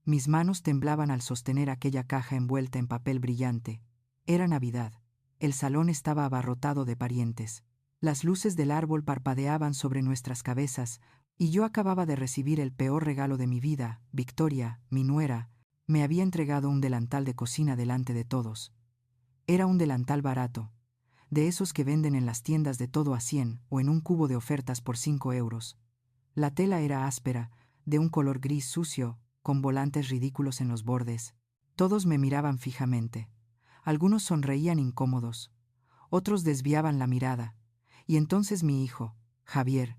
Mis manos temblaban al sostener aquella caja envuelta en papel brillante. Era Navidad. El salón estaba abarrotado de parientes. Las luces del árbol parpadeaban sobre nuestras cabezas, y yo acababa de recibir el peor regalo de mi vida. Victoria, mi nuera, me había entregado un delantal de cocina delante de todos. Era un delantal barato, de esos que venden en las tiendas de todo a 100 o en un cubo de ofertas por 5 euros. La tela era áspera, de un color gris sucio, con volantes ridículos en los bordes. Todos me miraban fijamente. Algunos sonreían incómodos. Otros desviaban la mirada. Y entonces mi hijo, Javier,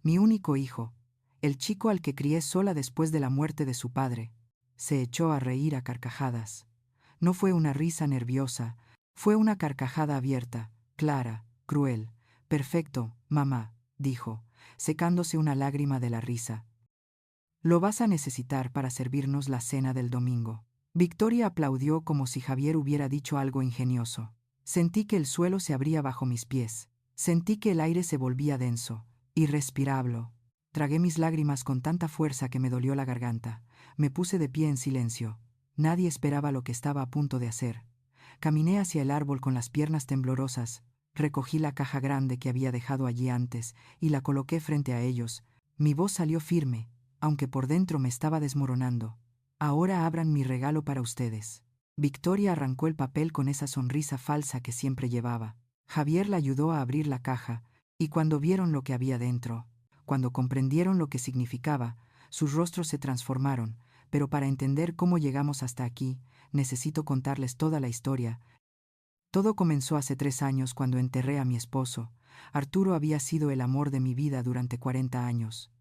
mi único hijo, el chico al que crié sola después de la muerte de su padre, se echó a reír a carcajadas. No fue una risa nerviosa, fue una carcajada abierta, clara, cruel. Perfecto, mamá, dijo, secándose una lágrima de la risa. Lo vas a necesitar para servirnos la cena del domingo. Victoria aplaudió como si Javier hubiera dicho algo ingenioso. Sentí que el suelo se abría bajo mis pies. Sentí que el aire se volvía denso, irrespirable. Tragué mis lágrimas con tanta fuerza que me dolió la garganta. Me puse de pie en silencio. Nadie esperaba lo que estaba a punto de hacer. Caminé hacia el árbol con las piernas temblorosas. Recogí la caja grande que había dejado allí antes y la coloqué frente a ellos. Mi voz salió firme, aunque por dentro me estaba desmoronando. Ahora abran mi regalo para ustedes. Victoria arrancó el papel con esa sonrisa falsa que siempre llevaba. Javier la ayudó a abrir la caja, y cuando vieron lo que había dentro, cuando comprendieron lo que significaba, sus rostros se transformaron, pero para entender cómo llegamos hasta aquí, necesito contarles toda la historia. Todo comenzó hace 3 años cuando enterré a mi esposo. Arturo había sido el amor de mi vida durante 40 años.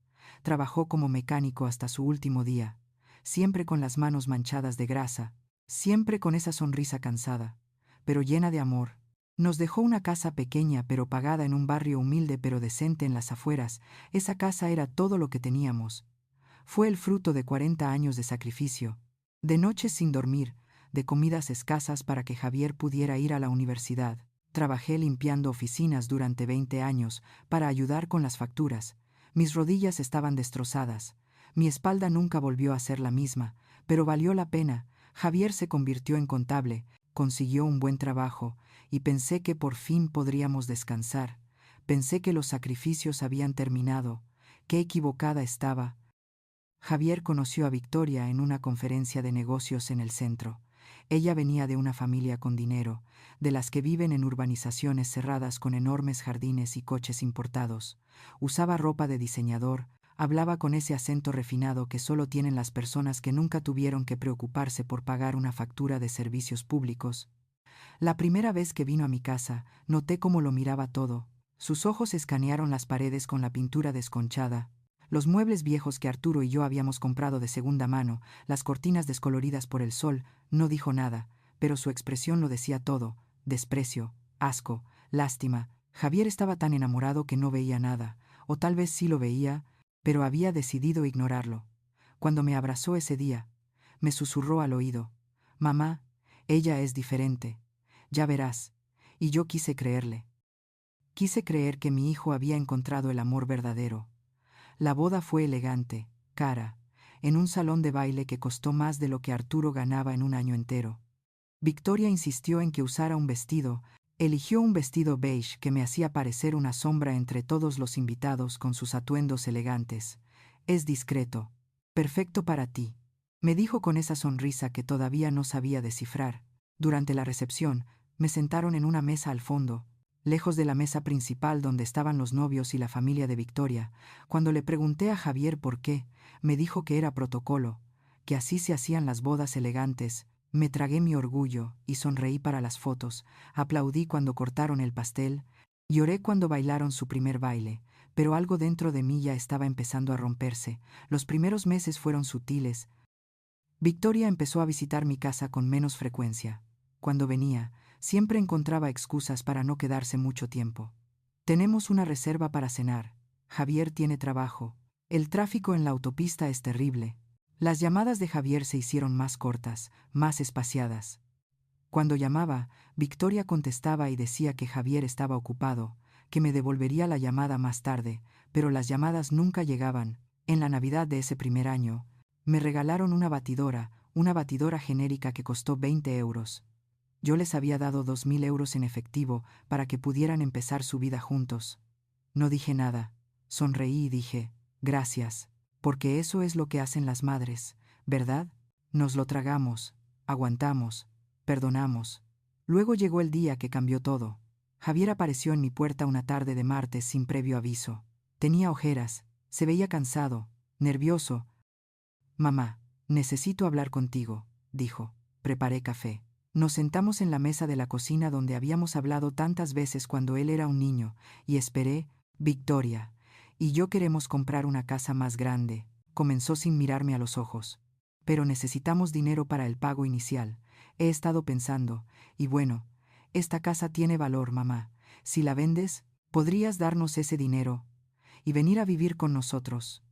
Trabajó como mecánico hasta su último día, siempre con las manos manchadas de grasa, siempre con esa sonrisa cansada, pero llena de amor. Nos dejó una casa pequeña pero pagada en un barrio humilde pero decente en las afueras. Esa casa era todo lo que teníamos. Fue el fruto de 40 años de sacrificio, de noches sin dormir, de comidas escasas para que Javier pudiera ir a la universidad. Trabajé limpiando oficinas durante 20 años para ayudar con las facturas. Mis rodillas estaban destrozadas. Mi espalda nunca volvió a ser la misma, pero valió la pena. Javier se convirtió en contable, consiguió un buen trabajo, y pensé que por fin podríamos descansar. Pensé que los sacrificios habían terminado. Qué equivocada estaba. Javier conoció a Victoria en una conferencia de negocios en el centro. Ella venía de una familia con dinero, de las que viven en urbanizaciones cerradas con enormes jardines y coches importados. Usaba ropa de diseñador, hablaba con ese acento refinado que solo tienen las personas que nunca tuvieron que preocuparse por pagar una factura de servicios públicos. La primera vez que vino a mi casa, noté cómo lo miraba todo. Sus ojos escanearon las paredes con la pintura desconchada, los muebles viejos que Arturo y yo habíamos comprado de segunda mano, las cortinas descoloridas por el sol. No dijo nada, pero su expresión lo decía todo: desprecio, asco, lástima. Javier estaba tan enamorado que no veía nada, o tal vez sí lo veía, pero había decidido ignorarlo. Cuando me abrazó ese día, me susurró al oído: «Mamá, ella es diferente. Ya verás». Y yo quise creerle. Quise creer que mi hijo había encontrado el amor verdadero. La boda fue elegante, cara, en un salón de baile que costó más de lo que Arturo ganaba en un año entero. Victoria insistió en que usara un vestido. Eligió un vestido beige que me hacía parecer una sombra entre todos los invitados con sus atuendos elegantes. «Es discreto. Perfecto para ti», me dijo con esa sonrisa que todavía no sabía descifrar. Durante la recepción, me sentaron en una mesa al fondo, lejos de la mesa principal donde estaban los novios y la familia de Victoria. Cuando le pregunté a Javier por qué, me dijo que era protocolo, que así se hacían las bodas elegantes. Me tragué mi orgullo y sonreí para las fotos, aplaudí cuando cortaron el pastel, lloré cuando bailaron su primer baile, pero algo dentro de mí ya estaba empezando a romperse. Los primeros meses fueron sutiles. Victoria empezó a visitar mi casa con menos frecuencia. Cuando venía, siempre encontraba excusas para no quedarse mucho tiempo. «Tenemos una reserva para cenar. Javier tiene trabajo. El tráfico en la autopista es terrible». Las llamadas de Javier se hicieron más cortas, más espaciadas. Cuando llamaba, Victoria contestaba y decía que Javier estaba ocupado, que me devolvería la llamada más tarde, pero las llamadas nunca llegaban. En la Navidad de ese primer año, Me regalaron una batidora genérica que costó 20 euros. Yo les había dado 2.000 euros en efectivo para que pudieran empezar su vida juntos. No dije nada. Sonreí y dije, gracias, porque eso es lo que hacen las madres, ¿verdad? Nos lo tragamos, aguantamos, perdonamos. Luego llegó el día que cambió todo. Javier apareció en mi puerta una tarde de martes sin previo aviso. Tenía ojeras, se veía cansado, nervioso. Mamá, necesito hablar contigo, dijo. Preparé café. Nos sentamos en la mesa de la cocina donde habíamos hablado tantas veces cuando él era un niño, y esperé, Victoria, y yo queremos comprar una casa más grande, comenzó sin mirarme a los ojos. Pero necesitamos dinero para el pago inicial. He estado pensando, y bueno, esta casa tiene valor, mamá. Si la vendes, podrías darnos ese dinero y venir a vivir con nosotros.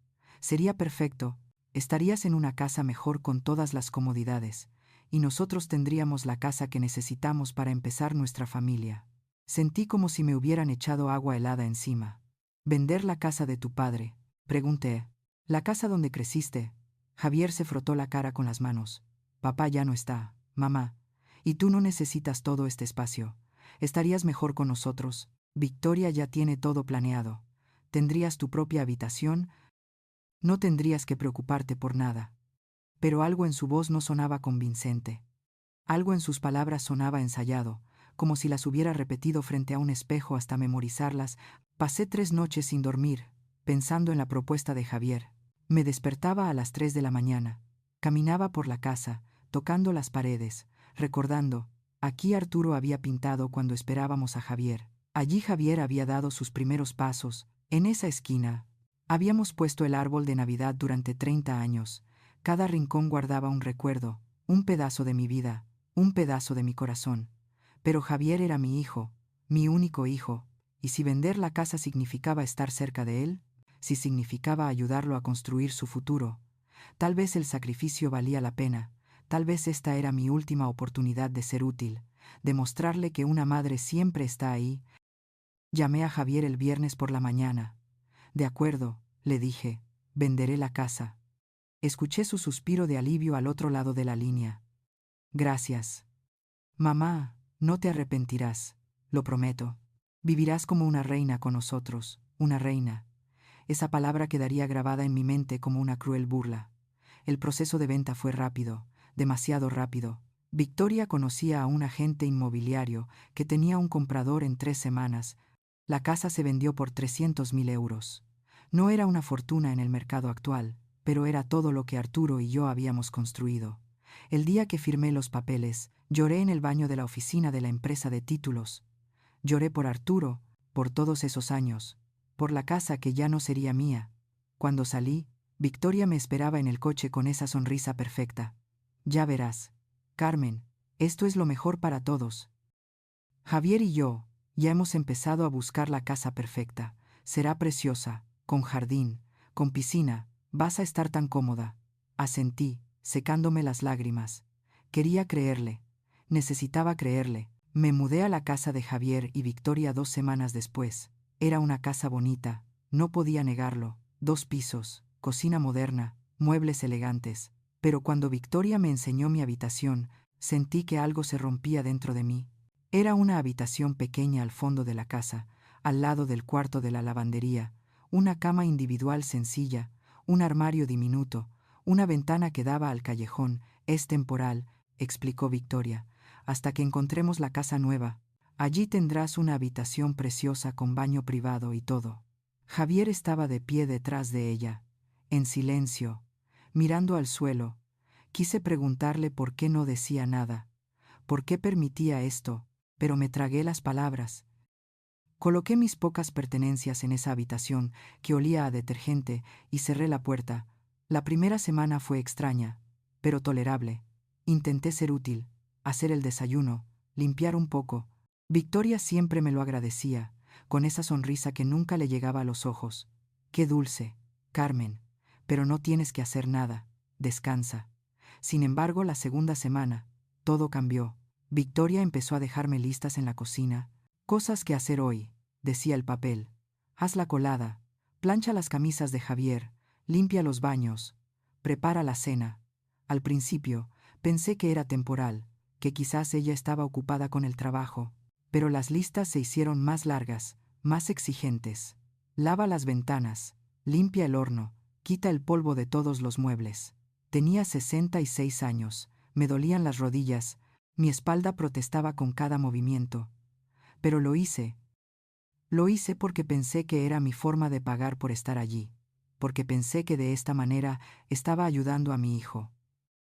Sería perfecto, estarías en una casa mejor con todas las comodidades, y nosotros tendríamos la casa que necesitamos para empezar nuestra familia. Sentí como si me hubieran echado agua helada encima. ¿Vender la casa de tu padre?, pregunté. La casa donde creciste. Javier se frotó la cara con las manos. Papá ya no está, mamá, y tú no necesitas todo este espacio. Estarías mejor con nosotros. Victoria ya tiene todo planeado. Tendrías tu propia habitación, no tendrías que preocuparte por nada. Pero algo en su voz no sonaba convincente. Algo en sus palabras sonaba ensayado, como si las hubiera repetido frente a un espejo hasta memorizarlas. Pasé 3 noches sin dormir, pensando en la propuesta de Javier. Me despertaba a las 3 de la mañana. Caminaba por la casa, tocando las paredes, recordando, aquí Arturo había pintado cuando esperábamos a Javier. Allí Javier había dado sus primeros pasos, en esa esquina. Habíamos puesto el árbol de Navidad durante 30 años. Cada rincón guardaba un recuerdo, un pedazo de mi vida, un pedazo de mi corazón. Pero Javier era mi hijo, mi único hijo, y si vender la casa significaba estar cerca de él, si significaba ayudarlo a construir su futuro, tal vez el sacrificio valía la pena, tal vez esta era mi última oportunidad de ser útil, de mostrarle que una madre siempre está ahí. Llamé a Javier el viernes por la mañana. De acuerdo, le dije, venderé la casa. Escuché su suspiro de alivio al otro lado de la línea. Gracias. Mamá, no te arrepentirás, lo prometo. Vivirás como una reina con nosotros, una reina. Esa palabra quedaría grabada en mi mente como una cruel burla. El proceso de venta fue rápido, demasiado rápido. Victoria conocía a un agente inmobiliario que tenía un comprador en 3 semanas. La casa se vendió por 300.000 euros. No era una fortuna en el mercado actual, pero era todo lo que Arturo y yo habíamos construido. El día que firmé los papeles, lloré en el baño de la oficina de la empresa de títulos. Lloré por Arturo, por todos esos años, por la casa que ya no sería mía. Cuando salí, Victoria me esperaba en el coche con esa sonrisa perfecta. Ya verás, Carmen, esto es lo mejor para todos. Javier y yo, ya hemos empezado a buscar la casa perfecta. Será preciosa, con jardín, con piscina, vas a estar tan cómoda. Asentí, secándome las lágrimas. Quería creerle. Necesitaba creerle. Me mudé a la casa de Javier y Victoria 2 semanas después. Era una casa bonita, no podía negarlo. 2 pisos, cocina moderna, muebles elegantes. Pero cuando Victoria me enseñó mi habitación, sentí que algo se rompía dentro de mí. Era una habitación pequeña al fondo de la casa, al lado del cuarto de la lavandería, una cama individual sencilla, un armario diminuto, una ventana que daba al callejón. Es temporal, explicó Victoria, hasta que encontremos la casa nueva. Allí tendrás una habitación preciosa con baño privado y todo. Javier estaba de pie detrás de ella, en silencio, mirando al suelo. Quise preguntarle por qué no decía nada, por qué permitía esto, pero me tragué las palabras. Coloqué mis pocas pertenencias en esa habitación que olía a detergente y cerré la puerta. La primera semana fue extraña, pero tolerable. Intenté ser útil, hacer el desayuno, limpiar un poco. Victoria siempre me lo agradecía, con esa sonrisa que nunca le llegaba a los ojos. Qué dulce, Carmen, pero no tienes que hacer nada, descansa. Sin embargo, la segunda semana, todo cambió. Victoria empezó a dejarme listas en la cocina. Cosas que hacer hoy, decía el papel. Haz la colada, plancha las camisas de Javier, limpia los baños, prepara la cena. Al principio, pensé que era temporal, que quizás ella estaba ocupada con el trabajo, pero las listas se hicieron más largas, más exigentes. Lava las ventanas, limpia el horno, quita el polvo de todos los muebles. Tenía 66 años, me dolían las rodillas, mi espalda protestaba con cada movimiento. Pero lo hice. Lo hice porque pensé que era mi forma de pagar por estar allí, porque pensé que de esta manera estaba ayudando a mi hijo.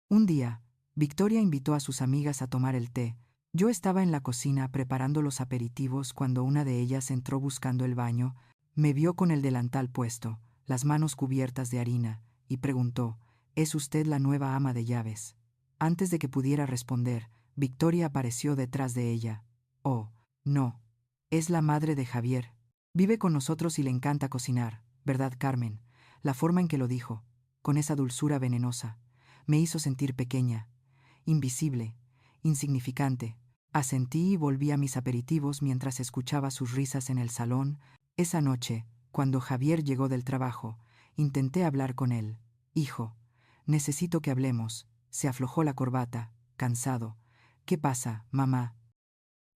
Un día, Victoria invitó a sus amigas a tomar el té. Yo estaba en la cocina preparando los aperitivos cuando una de ellas entró buscando el baño, me vio con el delantal puesto, las manos cubiertas de harina, y preguntó: ¿Es usted la nueva ama de llaves? Antes de que pudiera responder, Victoria apareció detrás de ella. Oh, no. Es la madre de Javier. Vive con nosotros y le encanta cocinar, ¿verdad, Carmen? La forma en que lo dijo, con esa dulzura venenosa, me hizo sentir pequeña, invisible, insignificante. Asentí y volví a mis aperitivos mientras escuchaba sus risas en el salón. Esa noche, cuando Javier llegó del trabajo, intenté hablar con él. Hijo, necesito que hablemos. Se aflojó la corbata, cansado. ¿Qué pasa, mamá?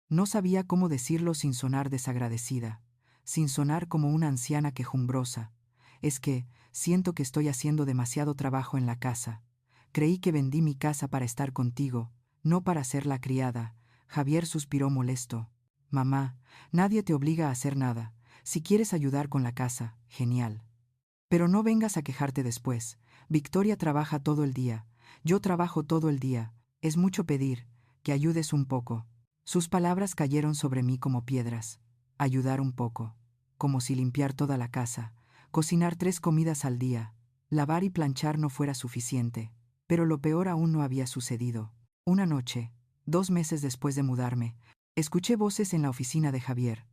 No sabía cómo decirlo sin sonar desagradecida, sin sonar como una anciana quejumbrosa. Es que siento que estoy haciendo demasiado trabajo en la casa. Creí que vendí mi casa para estar contigo, no para ser la criada. Javier suspiró molesto. Mamá, nadie te obliga a hacer nada. Si quieres ayudar con la casa, genial. Pero no vengas a quejarte después. Victoria trabaja todo el día. Yo trabajo todo el día. Es mucho pedir que ayudes un poco. Sus palabras cayeron sobre mí como piedras. Ayudar un poco. Como si limpiar toda la casa, cocinar 3 comidas al día, lavar y planchar no fuera suficiente. Pero lo peor aún no había sucedido. Una noche, 2 meses después de mudarme, escuché voces en la oficina de Javier.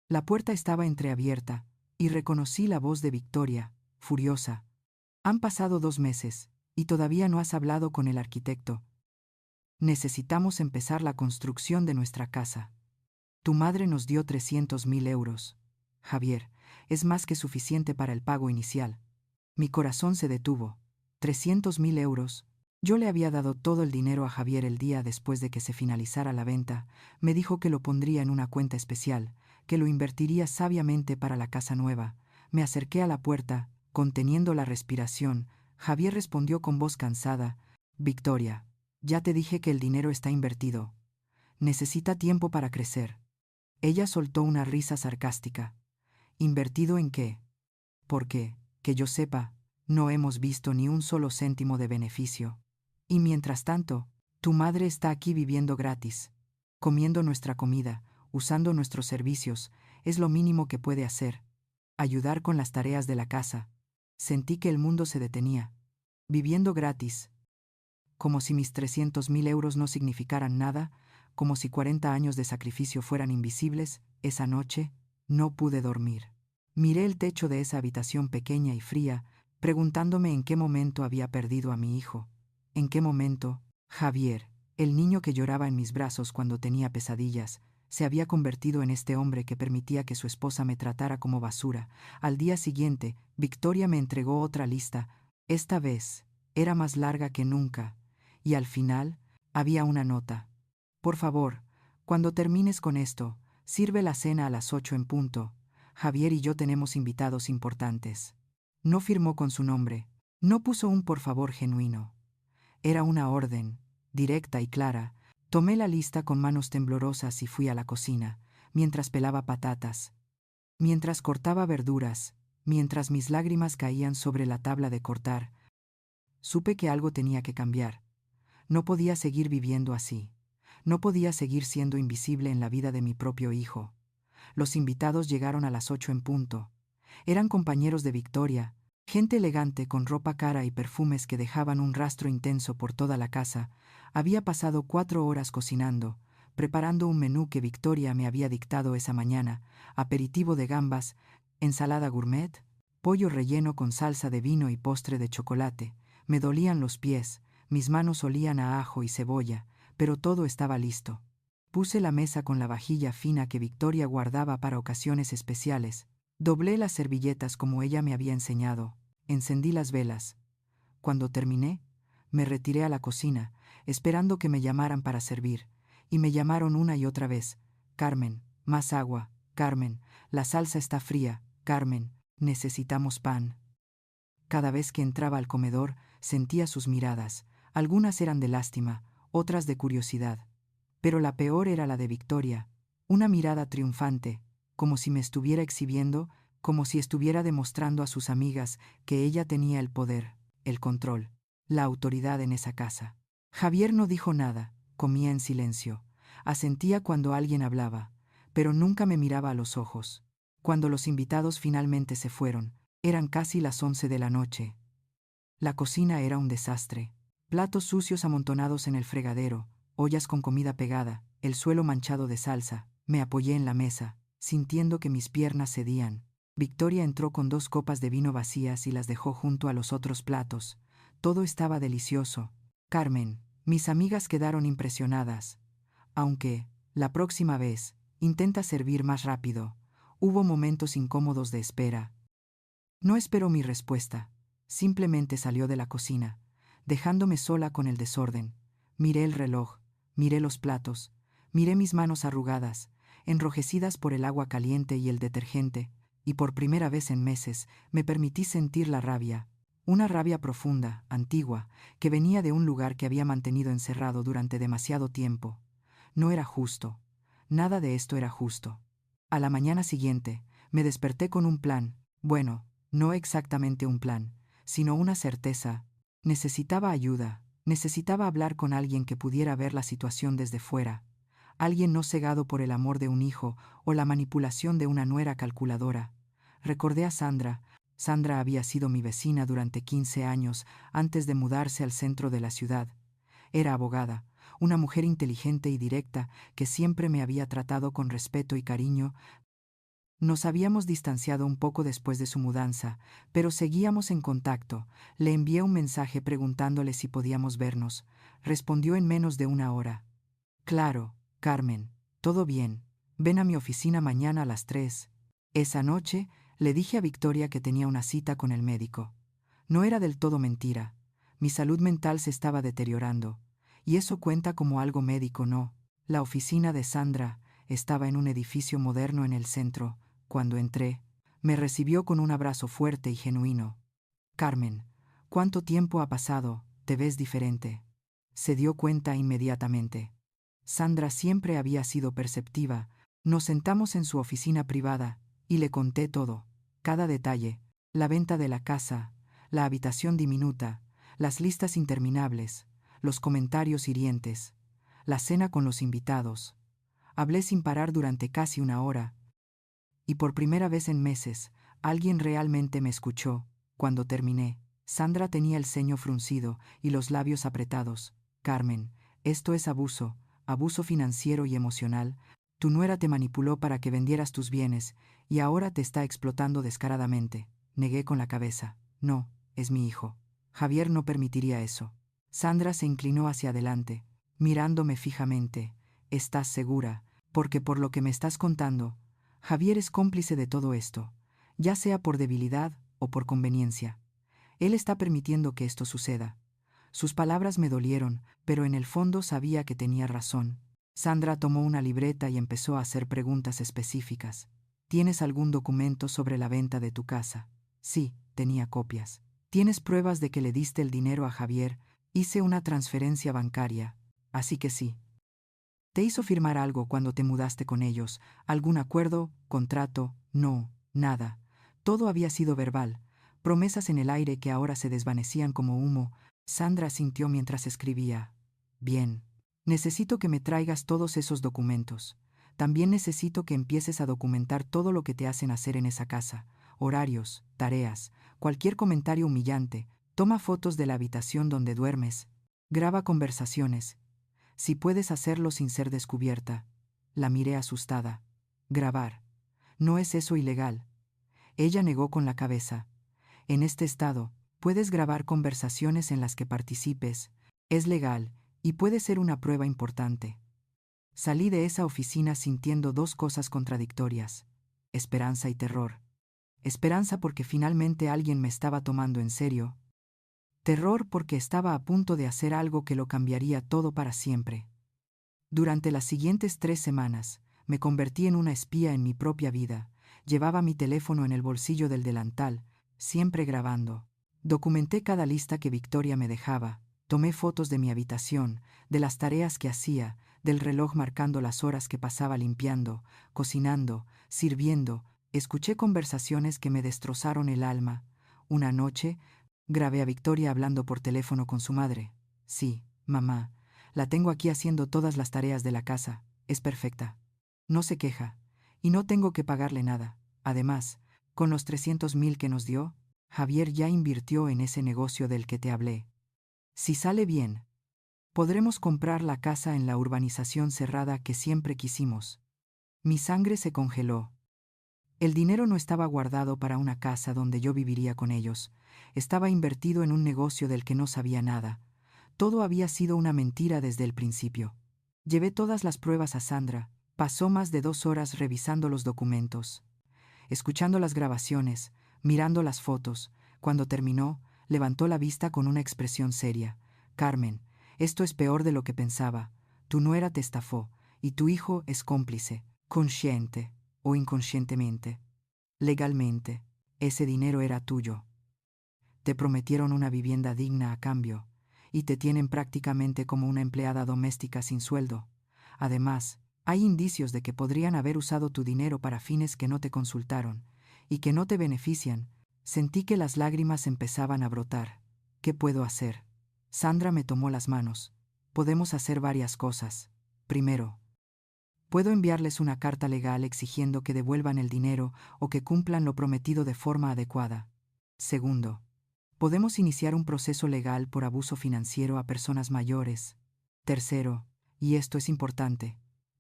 La puerta estaba entreabierta, y reconocí la voz de Victoria, furiosa. Han pasado 2 meses, y todavía no has hablado con el arquitecto. Necesitamos empezar la construcción de nuestra casa. Tu madre nos dio 300.000 euros. Javier, es más que suficiente para el pago inicial. Mi corazón se detuvo. 300.000 euros. Yo le había dado todo el dinero a Javier el día después de que se finalizara la venta. Me dijo que lo pondría en una cuenta especial, que lo invertiría sabiamente para la casa nueva. Me acerqué a la puerta, conteniendo la respiración. Javier respondió con voz cansada: Victoria, ya te dije que el dinero está invertido. Necesita tiempo para crecer. Ella soltó una risa sarcástica. ¿Invertido en qué? Porque, que yo sepa, no hemos visto ni un solo céntimo de beneficio. Y mientras tanto, tu madre está aquí viviendo gratis, comiendo nuestra comida, usando nuestros servicios, es lo mínimo que puede hacer. Ayudar con las tareas de la casa. Sentí que el mundo se detenía. Viviendo gratis. Como si mis 300.000 euros no significaran nada, como si 40 años de sacrificio fueran invisibles. Esa noche, no pude dormir. Miré el techo de esa habitación pequeña y fría, preguntándome en qué momento había perdido a mi hijo. ¿En qué momento? Javier, el niño que lloraba en mis brazos cuando tenía pesadillas, se había convertido en este hombre que permitía que su esposa me tratara como basura. Al día siguiente, Victoria me entregó otra lista. Esta vez, era más larga que nunca. Y al final, había una nota. Por favor, cuando termines con esto, sirve la cena a las 8 en punto. Javier y yo tenemos invitados importantes. No firmó con su nombre. No puso un por favor genuino. Era una orden, directa y clara. Tomé la lista con manos temblorosas y fui a la cocina, mientras pelaba patatas, mientras cortaba verduras, mientras mis lágrimas caían sobre la tabla de cortar. Supe que algo tenía que cambiar. No podía seguir viviendo así. No podía seguir siendo invisible en la vida de mi propio hijo. Los invitados llegaron a las 8 en punto. Eran compañeros de Victoria, gente elegante con ropa cara y perfumes que dejaban un rastro intenso por toda la casa. Había pasado 4 horas cocinando, preparando un menú que Victoria me había dictado esa mañana: aperitivo de gambas, ensalada gourmet, pollo relleno con salsa de vino y postre de chocolate. Me dolían los pies, mis manos olían a ajo y cebolla, pero todo estaba listo. Puse la mesa con la vajilla fina que Victoria guardaba para ocasiones especiales. Doblé las servilletas como ella me había enseñado. Encendí las velas. Cuando terminé, me retiré a la cocina, esperando que me llamaran para servir, y me llamaron una y otra vez. Carmen, más agua. Carmen, la salsa está fría. Carmen, necesitamos pan. Cada vez que entraba al comedor, sentía sus miradas. Algunas eran de lástima, otras de curiosidad. Pero la peor era la de Victoria, una mirada triunfante, como si me estuviera exhibiendo, como si estuviera demostrando a sus amigas que ella tenía el poder, el control, la autoridad en esa casa. Javier no dijo nada, comía en silencio, asentía cuando alguien hablaba, pero nunca me miraba a los ojos. Cuando los invitados finalmente se fueron, eran casi las 11 de la noche. La cocina era un desastre. Platos sucios amontonados en el fregadero, ollas con comida pegada, el suelo manchado de salsa. Me apoyé en la mesa, sintiendo que mis piernas cedían. Victoria entró con 2 copas de vino vacías y las dejó junto a los otros platos. Todo estaba delicioso. Carmen, mis amigas quedaron impresionadas. Aunque, la próxima vez, intenta servir más rápido. Hubo momentos incómodos de espera. No esperó mi respuesta. Simplemente salió de la cocina, dejándome sola con el desorden. Miré el reloj, miré los platos, miré mis manos arrugadas, enrojecidas por el agua caliente y el detergente, y por primera vez en meses me permití sentir la rabia. Una rabia profunda, antigua, que venía de un lugar que había mantenido encerrado durante demasiado tiempo. No era justo. Nada de esto era justo. A la mañana siguiente, me desperté con un plan. Bueno, no exactamente un plan, sino una certeza. Necesitaba ayuda, necesitaba hablar con alguien que pudiera ver la situación desde fuera, alguien no cegado por el amor de un hijo o la manipulación de una nuera calculadora. Recordé a Sandra. Sandra había sido mi vecina durante 15 años antes de mudarse al centro de la ciudad. Era abogada, una mujer inteligente y directa que siempre me había tratado con respeto y cariño. Nos habíamos distanciado un poco después de su mudanza, pero seguíamos en contacto. Le envié un mensaje preguntándole si podíamos vernos. Respondió en menos de una hora. Claro, Carmen, todo bien. Ven a mi oficina mañana a las 3. Esa noche le dije a Victoria que tenía una cita con el médico. No era del todo mentira. Mi salud mental se estaba deteriorando. Y eso cuenta como algo médico, ¿no? La oficina de Sandra estaba en un edificio moderno en el centro. Cuando entré, me recibió con un abrazo fuerte y genuino. Carmen, ¿cuánto tiempo ha pasado? Te ves diferente. Se dio cuenta inmediatamente. Sandra siempre había sido perceptiva. Nos sentamos en su oficina privada y le conté todo, cada detalle, la venta de la casa, la habitación diminuta, las listas interminables, los comentarios hirientes, la cena con los invitados. Hablé sin parar durante casi una hora. Y por primera vez en meses, alguien realmente me escuchó. Cuando terminé, Sandra tenía el ceño fruncido y los labios apretados. Carmen, esto es abuso, abuso financiero y emocional. Tu nuera te manipuló para que vendieras tus bienes, y ahora te está explotando descaradamente. Negué con la cabeza. No, es mi hijo. Javier no permitiría eso. Sandra se inclinó hacia adelante, mirándome fijamente. ¿Estás segura? Porque por lo que me estás contando, Javier es cómplice de todo esto, ya sea por debilidad o por conveniencia. Él está permitiendo que esto suceda. Sus palabras me dolieron, pero en el fondo sabía que tenía razón. Sandra tomó una libreta y empezó a hacer preguntas específicas. ¿Tienes algún documento sobre la venta de tu casa? Sí, tenía copias. ¿Tienes pruebas de que le diste el dinero a Javier? Hice una transferencia bancaria. Así que sí. ¿Te hizo firmar algo cuando te mudaste con ellos? ¿Algún acuerdo? ¿Contrato? No, nada. Todo había sido verbal. Promesas en el aire que ahora se desvanecían como humo. Sandra sintió mientras escribía. Bien. Necesito que me traigas todos esos documentos. También necesito que empieces a documentar todo lo que te hacen hacer en esa casa. Horarios, tareas, cualquier comentario humillante. Toma fotos de la habitación donde duermes. Graba conversaciones. Si puedes hacerlo sin ser descubierta. La miré asustada. Grabar. ¿No es eso ilegal? Ella negó con la cabeza. En este estado, puedes grabar conversaciones en las que participes. Es legal, y puede ser una prueba importante. Salí de esa oficina sintiendo 2 cosas contradictorias: esperanza y terror. Esperanza porque finalmente alguien me estaba tomando en serio. Terror porque estaba a punto de hacer algo que lo cambiaría todo para siempre. Durante las siguientes 3 semanas, me convertí en una espía en mi propia vida. Llevaba mi teléfono en el bolsillo del delantal, siempre grabando. Documenté cada lista que Victoria me dejaba. Tomé fotos de mi habitación, de las tareas que hacía, del reloj marcando las horas que pasaba limpiando, cocinando, sirviendo. Escuché conversaciones que me destrozaron el alma. Una noche, grabé a Victoria hablando por teléfono con su madre. Sí, mamá, la tengo aquí haciendo todas las tareas de la casa. Es perfecta. No se queja. Y no tengo que pagarle nada. Además, con los 300.000 que nos dio, Javier ya invirtió en ese negocio del que te hablé. Si sale bien, podremos comprar la casa en la urbanización cerrada que siempre quisimos. Mi sangre se congeló. El dinero no estaba guardado para una casa donde yo viviría con ellos. Estaba invertido en un negocio del que no sabía nada. Todo había sido una mentira desde el principio. Llevé todas las pruebas a Sandra. Pasó más de 2 horas revisando los documentos, escuchando las grabaciones, mirando las fotos. Cuando terminó, levantó la vista con una expresión seria. Carmen, esto es peor de lo que pensaba. Tu nuera te estafó, y tu hijo es cómplice, consciente o inconscientemente. Legalmente, ese dinero era tuyo. Te prometieron una vivienda digna a cambio, y te tienen prácticamente como una empleada doméstica sin sueldo. Además, hay indicios de que podrían haber usado tu dinero para fines que no te consultaron, y que no te benefician. Sentí que las lágrimas empezaban a brotar. ¿Qué puedo hacer? Sandra me tomó las manos. Podemos hacer varias cosas. Primero, puedo enviarles una carta legal exigiendo que devuelvan el dinero o que cumplan lo prometido de forma adecuada. Segundo, podemos iniciar un proceso legal por abuso financiero a personas mayores. Tercero, y esto es importante,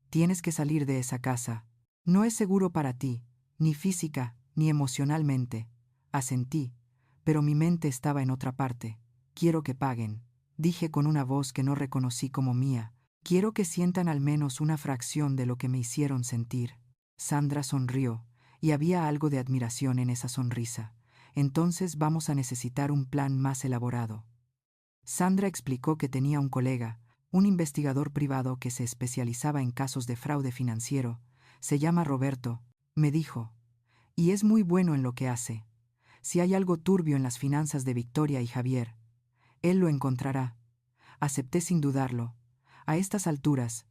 tienes que salir de esa casa. No es seguro para ti, ni física, ni emocionalmente. Asentí, pero mi mente estaba en otra parte. Quiero que paguen, dije con una voz que no reconocí como mía. Quiero que sientan al menos una fracción de lo que me hicieron sentir. Sandra sonrió, y había algo de admiración en esa sonrisa. Entonces vamos a necesitar un plan más elaborado. Sandra explicó que tenía un colega, un investigador privado que se especializaba en casos de fraude financiero. Se llama Roberto, me dijo, y es muy bueno en lo que hace. Si hay algo turbio en las finanzas de Victoria y Javier, él lo encontrará. Acepté sin dudarlo. A estas alturas,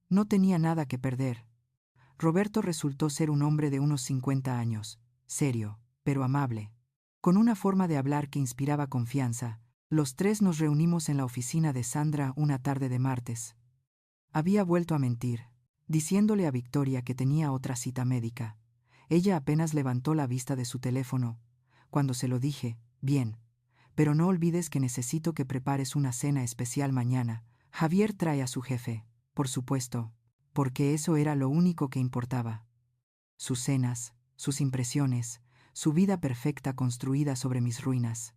no tenía nada que perder. Roberto resultó ser un hombre de unos 50 años, serio, pero amable, con una forma de hablar que inspiraba confianza. Los tres nos reunimos en la oficina de Sandra una tarde de martes. Había vuelto a mentir, diciéndole a Victoria que tenía otra cita médica. Ella apenas levantó la vista de su teléfono. Cuando se lo dije, bien, pero no olvides que necesito que prepares una cena especial mañana. Javier trae a su jefe, por supuesto, porque eso era lo único que importaba. Sus cenas, sus impresiones, su vida perfecta construida sobre mis ruinas.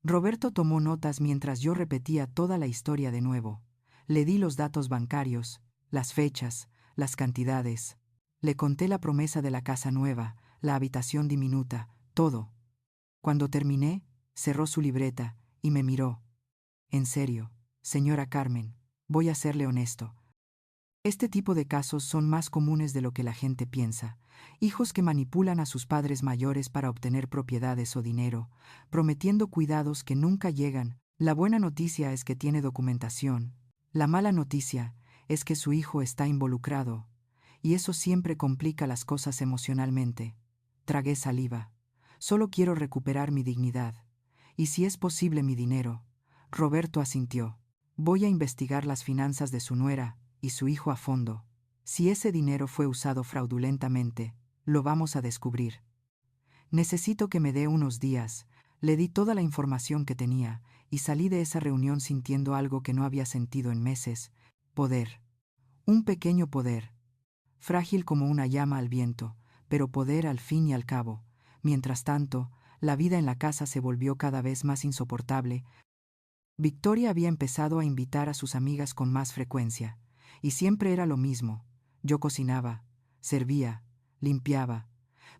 Roberto tomó notas mientras yo repetía toda la historia de nuevo. Le di los datos bancarios, las fechas, las cantidades. Le conté la promesa de la casa nueva, la habitación diminuta, todo. Cuando terminé, cerró su libreta y me miró. En serio, señora Carmen, voy a serle honesto. Este tipo de casos son más comunes de lo que la gente piensa. Hijos que manipulan a sus padres mayores para obtener propiedades o dinero, prometiendo cuidados que nunca llegan. La buena noticia es que tiene documentación. La mala noticia es que su hijo está involucrado, y eso siempre complica las cosas emocionalmente. Tragué saliva. Solo quiero recuperar mi dignidad. Y si es posible mi dinero. Roberto asintió. Voy a investigar las finanzas de su nuera y su hijo a fondo. Si ese dinero fue usado fraudulentamente, lo vamos a descubrir. Necesito que me dé unos días. Le di toda la información que tenía y salí de esa reunión sintiendo algo que no había sentido en meses. Poder. Un pequeño poder. Frágil como una llama al viento, pero poder al fin y al cabo. Mientras tanto, la vida en la casa se volvió cada vez más insoportable. Victoria había empezado a invitar a sus amigas con más frecuencia, y siempre era lo mismo. Yo cocinaba, servía, limpiaba,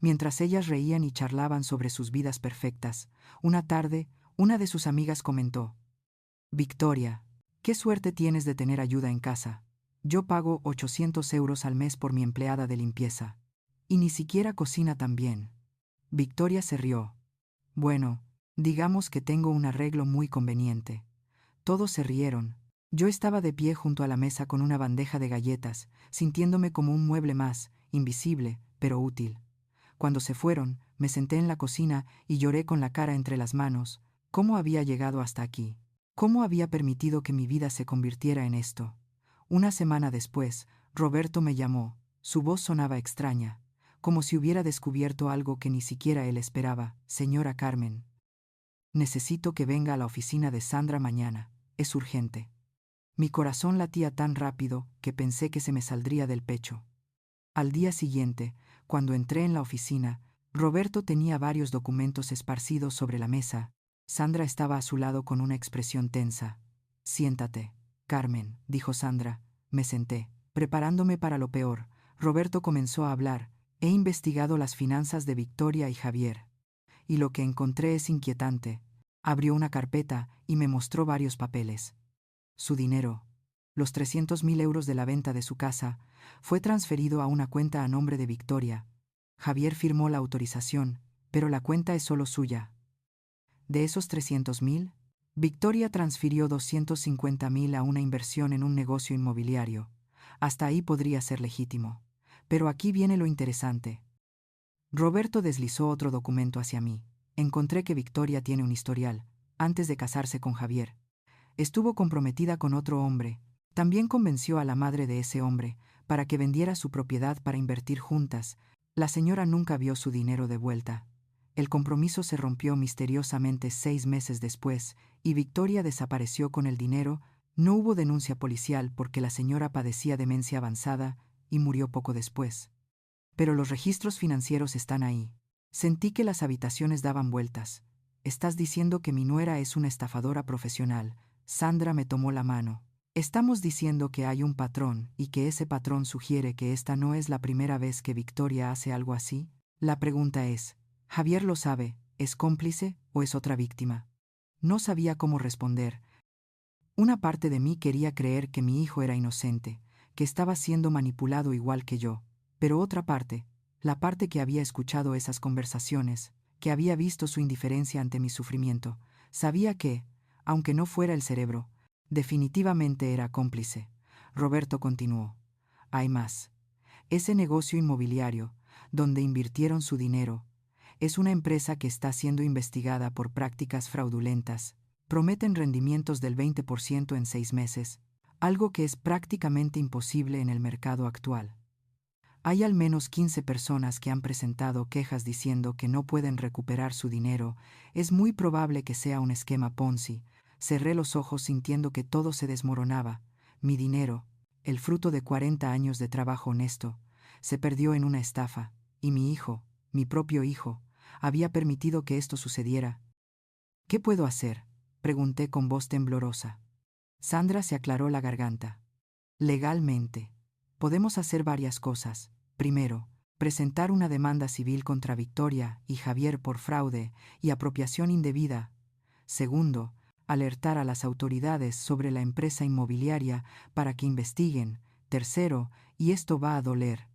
mientras ellas reían y charlaban sobre sus vidas perfectas. Una tarde, Una de sus amigas comentó: Victoria, qué suerte tienes de tener ayuda en casa. Yo pago 800 euros al mes por mi empleada de limpieza. Y ni siquiera cocina tan bien. Victoria se rió. Bueno, digamos que tengo un arreglo muy conveniente. Todos se rieron. Yo estaba de pie junto a la mesa con una bandeja de galletas, sintiéndome como un mueble más, invisible, pero útil. Cuando se fueron, me senté en la cocina y lloré con la cara entre las manos. ¿Cómo había llegado hasta aquí? ¿Cómo había permitido que mi vida se convirtiera en esto? Una semana después, Roberto me llamó. Su voz sonaba extraña, como si hubiera descubierto algo que ni siquiera él esperaba. Señora Carmen, necesito que venga a la oficina de Sandra mañana. Es urgente. Mi corazón latía tan rápido que pensé que se me saldría del pecho. Al día siguiente, cuando entré en la oficina, Roberto tenía varios documentos esparcidos sobre la mesa. Sandra estaba a su lado con una expresión tensa. Siéntate, Carmen, dijo Sandra. Me senté. Preparándome para lo peor, Roberto comenzó a hablar. He investigado las finanzas de Victoria y Javier. Y lo que encontré es inquietante. Abrió una carpeta y me mostró varios papeles. Su dinero, los 300.000 euros de la venta de su casa, fue transferido a una cuenta a nombre de Victoria. Javier firmó la autorización, pero la cuenta es solo suya. De esos 300.000, Victoria transfirió 250.000 a una inversión en un negocio inmobiliario. Hasta ahí podría ser legítimo. Pero aquí viene lo interesante. Roberto deslizó otro documento hacia mí. Encontré que Victoria tiene un historial, antes de casarse con Javier. Estuvo comprometida con otro hombre. También convenció a la madre de ese hombre para que vendiera su propiedad para invertir juntas. La señora nunca vio su dinero de vuelta. El compromiso se rompió misteriosamente 6 meses después y Victoria desapareció con el dinero. No hubo denuncia policial porque la señora padecía demencia avanzada y murió poco después. Pero los registros financieros están ahí. Sentí que las habitaciones daban vueltas. Estás diciendo que mi nuera es una estafadora profesional. Sandra me tomó la mano. Estamos diciendo que hay un patrón y que ese patrón sugiere que esta no es la primera vez que Victoria hace algo así. La pregunta es, ¿Javier lo sabe? ¿Es cómplice o es otra víctima? No sabía cómo responder. Una parte de mí quería creer que mi hijo era inocente, que estaba siendo manipulado igual que yo, pero otra parte, la parte que había escuchado esas conversaciones, que había visto su indiferencia ante mi sufrimiento, sabía que, aunque no fuera el cerebro, definitivamente era cómplice. Roberto continuó. Hay más. Ese negocio inmobiliario, donde invirtieron su dinero, es una empresa que está siendo investigada por prácticas fraudulentas. Prometen rendimientos del 20% en 6 meses, algo que es prácticamente imposible en el mercado actual. Hay al menos 15 personas que han presentado quejas diciendo que no pueden recuperar su dinero. Es muy probable que sea un esquema Ponzi. Cerré los ojos sintiendo que todo se desmoronaba. Mi dinero, el fruto de 40 años de trabajo honesto, se perdió en una estafa, y mi hijo, mi propio hijo, había permitido que esto sucediera. ¿Qué puedo hacer?, pregunté con voz temblorosa. Sandra se aclaró la garganta. Legalmente, podemos hacer varias cosas. Primero, presentar una demanda civil contra Victoria y Javier por fraude y apropiación indebida. Segundo, alertar a las autoridades sobre la empresa inmobiliaria para que investiguen. Tercero, y esto va a doler,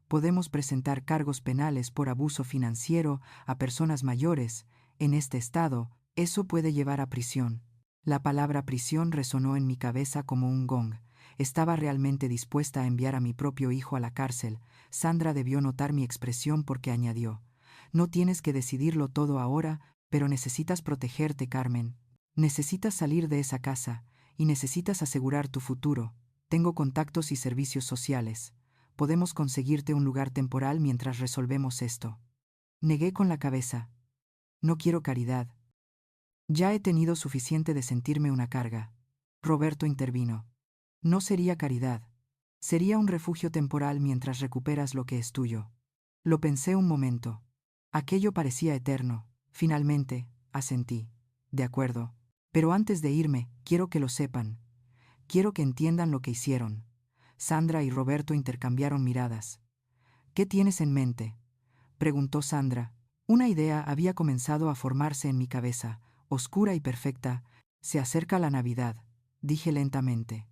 podemos presentar cargos penales por abuso financiero a personas mayores. En este estado, eso puede llevar a prisión. La palabra prisión resonó en mi cabeza como un gong. Estaba realmente dispuesta a enviar a mi propio hijo a la cárcel. Sandra debió notar mi expresión porque añadió: No tienes que decidirlo todo ahora, pero necesitas protegerte, Carmen. Necesitas salir de esa casa, y necesitas asegurar tu futuro. Tengo contactos y servicios sociales. Podemos conseguirte un lugar temporal mientras resolvemos esto. Negué con la cabeza. No quiero caridad. Ya he tenido suficiente de sentirme una carga. Roberto intervino. No sería caridad. Sería un refugio temporal mientras recuperas lo que es tuyo. Lo pensé un momento. Aquello parecía eterno. Finalmente, asentí. De acuerdo. Pero antes de irme, quiero que lo sepan. Quiero que entiendan lo que hicieron. Sandra y Roberto intercambiaron miradas. ¿Qué tienes en mente?, preguntó Sandra. Una idea había comenzado a formarse en mi cabeza, oscura y perfecta. Se acerca la Navidad, dije lentamente.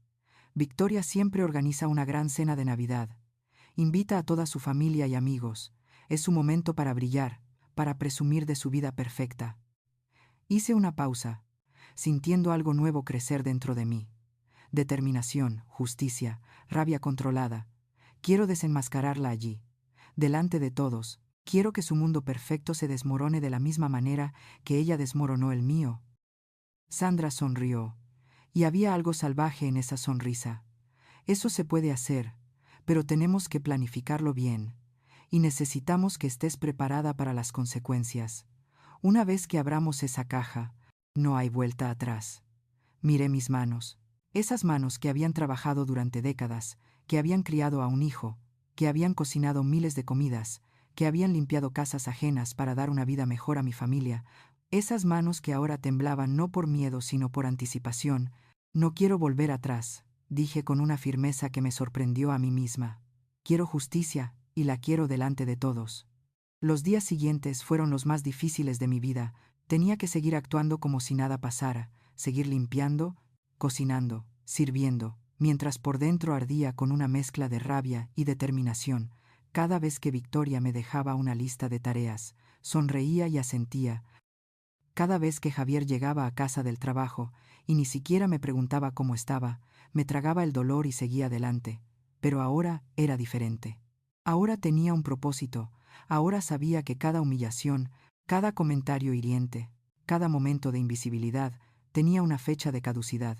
Victoria siempre organiza una gran cena de Navidad. Invita a toda su familia y amigos. Es su momento para brillar, para presumir de su vida perfecta. Hice una pausa, sintiendo algo nuevo crecer dentro de mí. Determinación, justicia, rabia controlada. Quiero desenmascararla allí, delante de todos. Quiero que su mundo perfecto se desmorone de la misma manera que ella desmoronó el mío. Sandra sonrió, y había algo salvaje en esa sonrisa. Eso se puede hacer, pero tenemos que planificarlo bien, y necesitamos que estés preparada para las consecuencias. Una vez que abramos esa caja, no hay vuelta atrás. Miré mis manos. Esas manos que habían trabajado durante décadas, que habían criado a un hijo, que habían cocinado miles de comidas, que habían limpiado casas ajenas para dar una vida mejor a mi familia, esas manos que ahora temblaban no por miedo sino por anticipación. No quiero volver atrás, dije con una firmeza que me sorprendió a mí misma. Quiero justicia, y la quiero delante de todos. Los días siguientes fueron los más difíciles de mi vida. Tenía que seguir actuando como si nada pasara, seguir limpiando, cocinando, sirviendo, mientras por dentro ardía con una mezcla de rabia y determinación. Cada vez que Victoria me dejaba una lista de tareas, sonreía y asentía. Cada vez que Javier llegaba a casa del trabajo, y ni siquiera me preguntaba cómo estaba, me tragaba el dolor y seguía adelante. Pero ahora era diferente. Ahora tenía un propósito, ahora sabía que cada humillación, cada comentario hiriente, cada momento de invisibilidad, tenía una fecha de caducidad.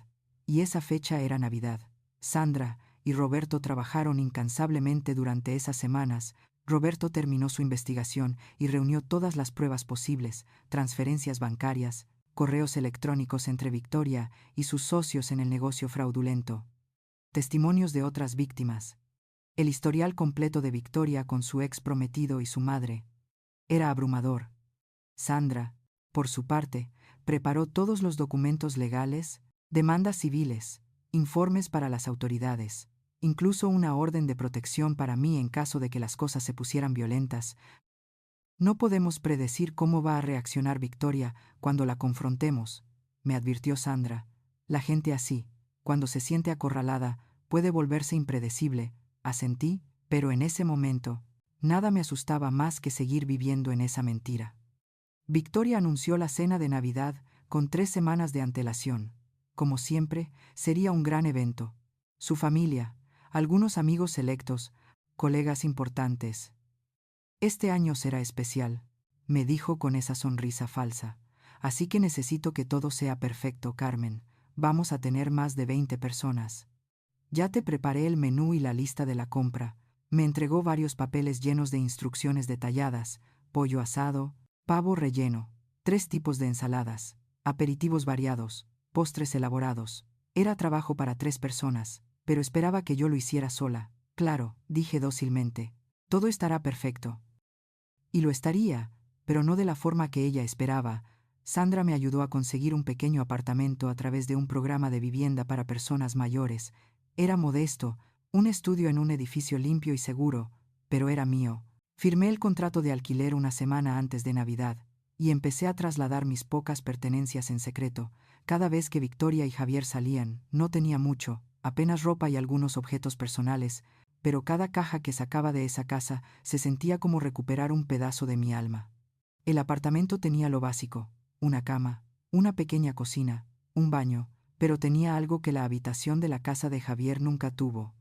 Y esa fecha era Navidad. Sandra y Roberto trabajaron incansablemente durante esas semanas. Roberto terminó su investigación y reunió todas las pruebas posibles, transferencias bancarias, correos electrónicos entre Victoria y sus socios en el negocio fraudulento, testimonios de otras víctimas, el historial completo de Victoria con su ex prometido y su madre. Era abrumador. Sandra, por su parte, preparó todos los documentos legales, demandas civiles, informes para las autoridades, incluso una orden de protección para mí en caso de que las cosas se pusieran violentas. No podemos predecir cómo va a reaccionar Victoria cuando la confrontemos, me advirtió Sandra. La gente así, cuando se siente acorralada, puede volverse impredecible. Asentí, pero en ese momento, nada me asustaba más que seguir viviendo en esa mentira. Victoria anunció la cena de Navidad con 3 semanas de antelación. Como siempre, sería un gran evento. Su familia, algunos amigos selectos, colegas importantes. Este año será especial, me dijo con esa sonrisa falsa. Así que necesito que todo sea perfecto, Carmen. Vamos a tener más de 20 personas. Ya te preparé el menú y la lista de la compra. Me entregó varios papeles llenos de instrucciones detalladas: pollo asado, pavo relleno, 3 tipos de ensaladas, aperitivos variados, postres elaborados. Era trabajo para 3 personas, pero esperaba que yo lo hiciera sola. Claro, dije dócilmente. Todo estará perfecto. Y lo estaría, pero no de la forma que ella esperaba. Sandra me ayudó a conseguir un pequeño apartamento a través de un programa de vivienda para personas mayores. Era modesto, un estudio en un edificio limpio y seguro, pero era mío. Firmé el contrato de alquiler una semana antes de Navidad, y empecé a trasladar mis pocas pertenencias en secreto. Cada vez que Victoria y Javier salían, no tenía mucho, apenas ropa y algunos objetos personales, pero cada caja que sacaba de esa casa se sentía como recuperar un pedazo de mi alma. El apartamento tenía lo básico: una cama, una pequeña cocina, un baño, pero tenía algo que la habitación de la casa de Javier nunca tuvo: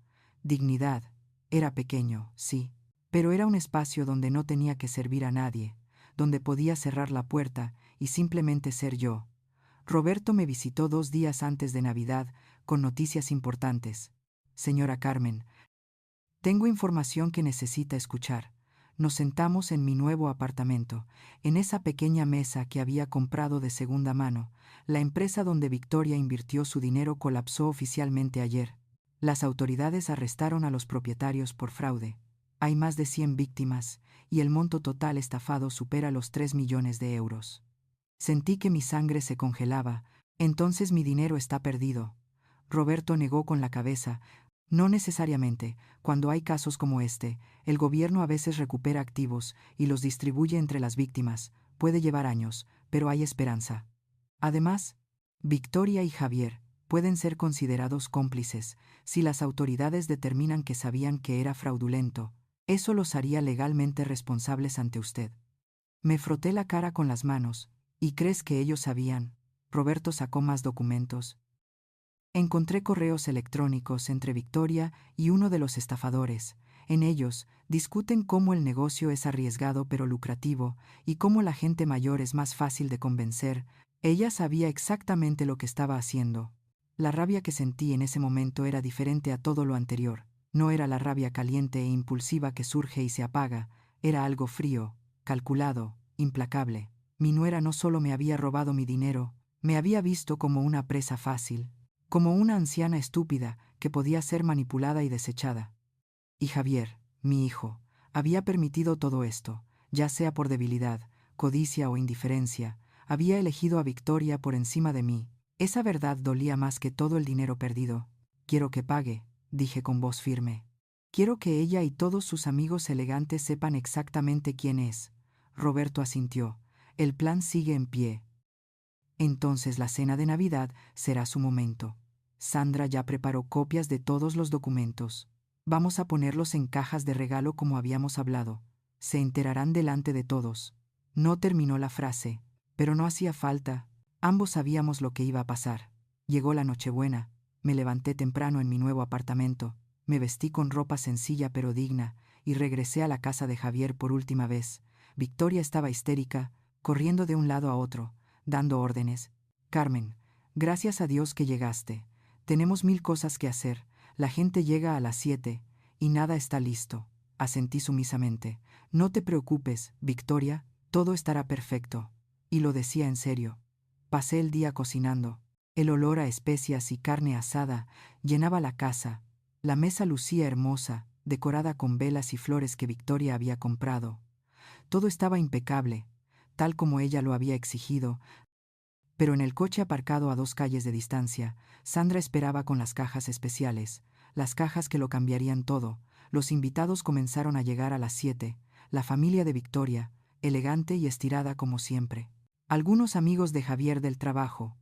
dignidad. Era pequeño, sí, pero era un espacio donde no tenía que servir a nadie, donde podía cerrar la puerta y simplemente ser yo. Roberto me visitó 2 días antes de Navidad con noticias importantes. Señora Carmen, tengo información que necesita escuchar. Nos sentamos en mi nuevo apartamento, en esa pequeña mesa que había comprado de segunda mano. La empresa donde Victoria invirtió su dinero colapsó oficialmente ayer. Las autoridades arrestaron a los propietarios por fraude. Hay más de 100 víctimas, y el monto total estafado supera los 3 millones de euros. Sentí que mi sangre se congelaba. Entonces mi dinero está perdido. Roberto negó con la cabeza. No necesariamente. Cuando hay casos como este, el gobierno a veces recupera activos y los distribuye entre las víctimas. Puede llevar años, pero hay esperanza. Además, Victoria y Javier pueden ser considerados cómplices si las autoridades determinan que sabían que era fraudulento. Eso los haría legalmente responsables ante usted. Me froté la cara con las manos. ¿Y crees que ellos sabían? Roberto sacó más documentos. Encontré correos electrónicos entre Victoria y uno de los estafadores. En ellos, discuten cómo el negocio es arriesgado pero lucrativo y cómo la gente mayor es más fácil de convencer. Ella sabía exactamente lo que estaba haciendo. La rabia que sentí en ese momento era diferente a todo lo anterior. No era la rabia caliente e impulsiva que surge y se apaga, era algo frío, calculado, implacable. Mi nuera no solo me había robado mi dinero, me había visto como una presa fácil, como una anciana estúpida que podía ser manipulada y desechada. Y Javier, mi hijo, había permitido todo esto, ya sea por debilidad, codicia o indiferencia, había elegido a Victoria por encima de mí. Esa verdad dolía más que todo el dinero perdido. Quiero que pague, dije con voz firme. Quiero que ella y todos sus amigos elegantes sepan exactamente quién es. Roberto asintió. El plan sigue en pie. Entonces la cena de Navidad será su momento. Sandra ya preparó copias de todos los documentos. Vamos a ponerlos en cajas de regalo como habíamos hablado. Se enterarán delante de todos. No terminó la frase, pero no hacía falta. Ambos sabíamos lo que iba a pasar. Llegó la Nochebuena. Me levanté temprano en mi nuevo apartamento. Me vestí con ropa sencilla pero digna y regresé a la casa de Javier por última vez. Victoria estaba histérica, corriendo de un lado a otro, dando órdenes. Carmen, gracias a Dios que llegaste. Tenemos 1000 cosas que hacer. La gente llega a las 7 y nada está listo. Asentí sumisamente. No te preocupes, Victoria, todo estará perfecto. Y lo decía en serio. Pasé el día cocinando. El olor a especias y carne asada llenaba la casa. La mesa lucía hermosa, decorada con velas y flores que Victoria había comprado. Todo estaba impecable, tal como ella lo había exigido, pero en el coche aparcado a 2 calles de distancia, Sandra esperaba con las cajas especiales, las cajas que lo cambiarían todo. Los invitados comenzaron a llegar a las 7, la familia de Victoria, elegante y estirada como siempre. Algunos amigos de Javier del trabajo,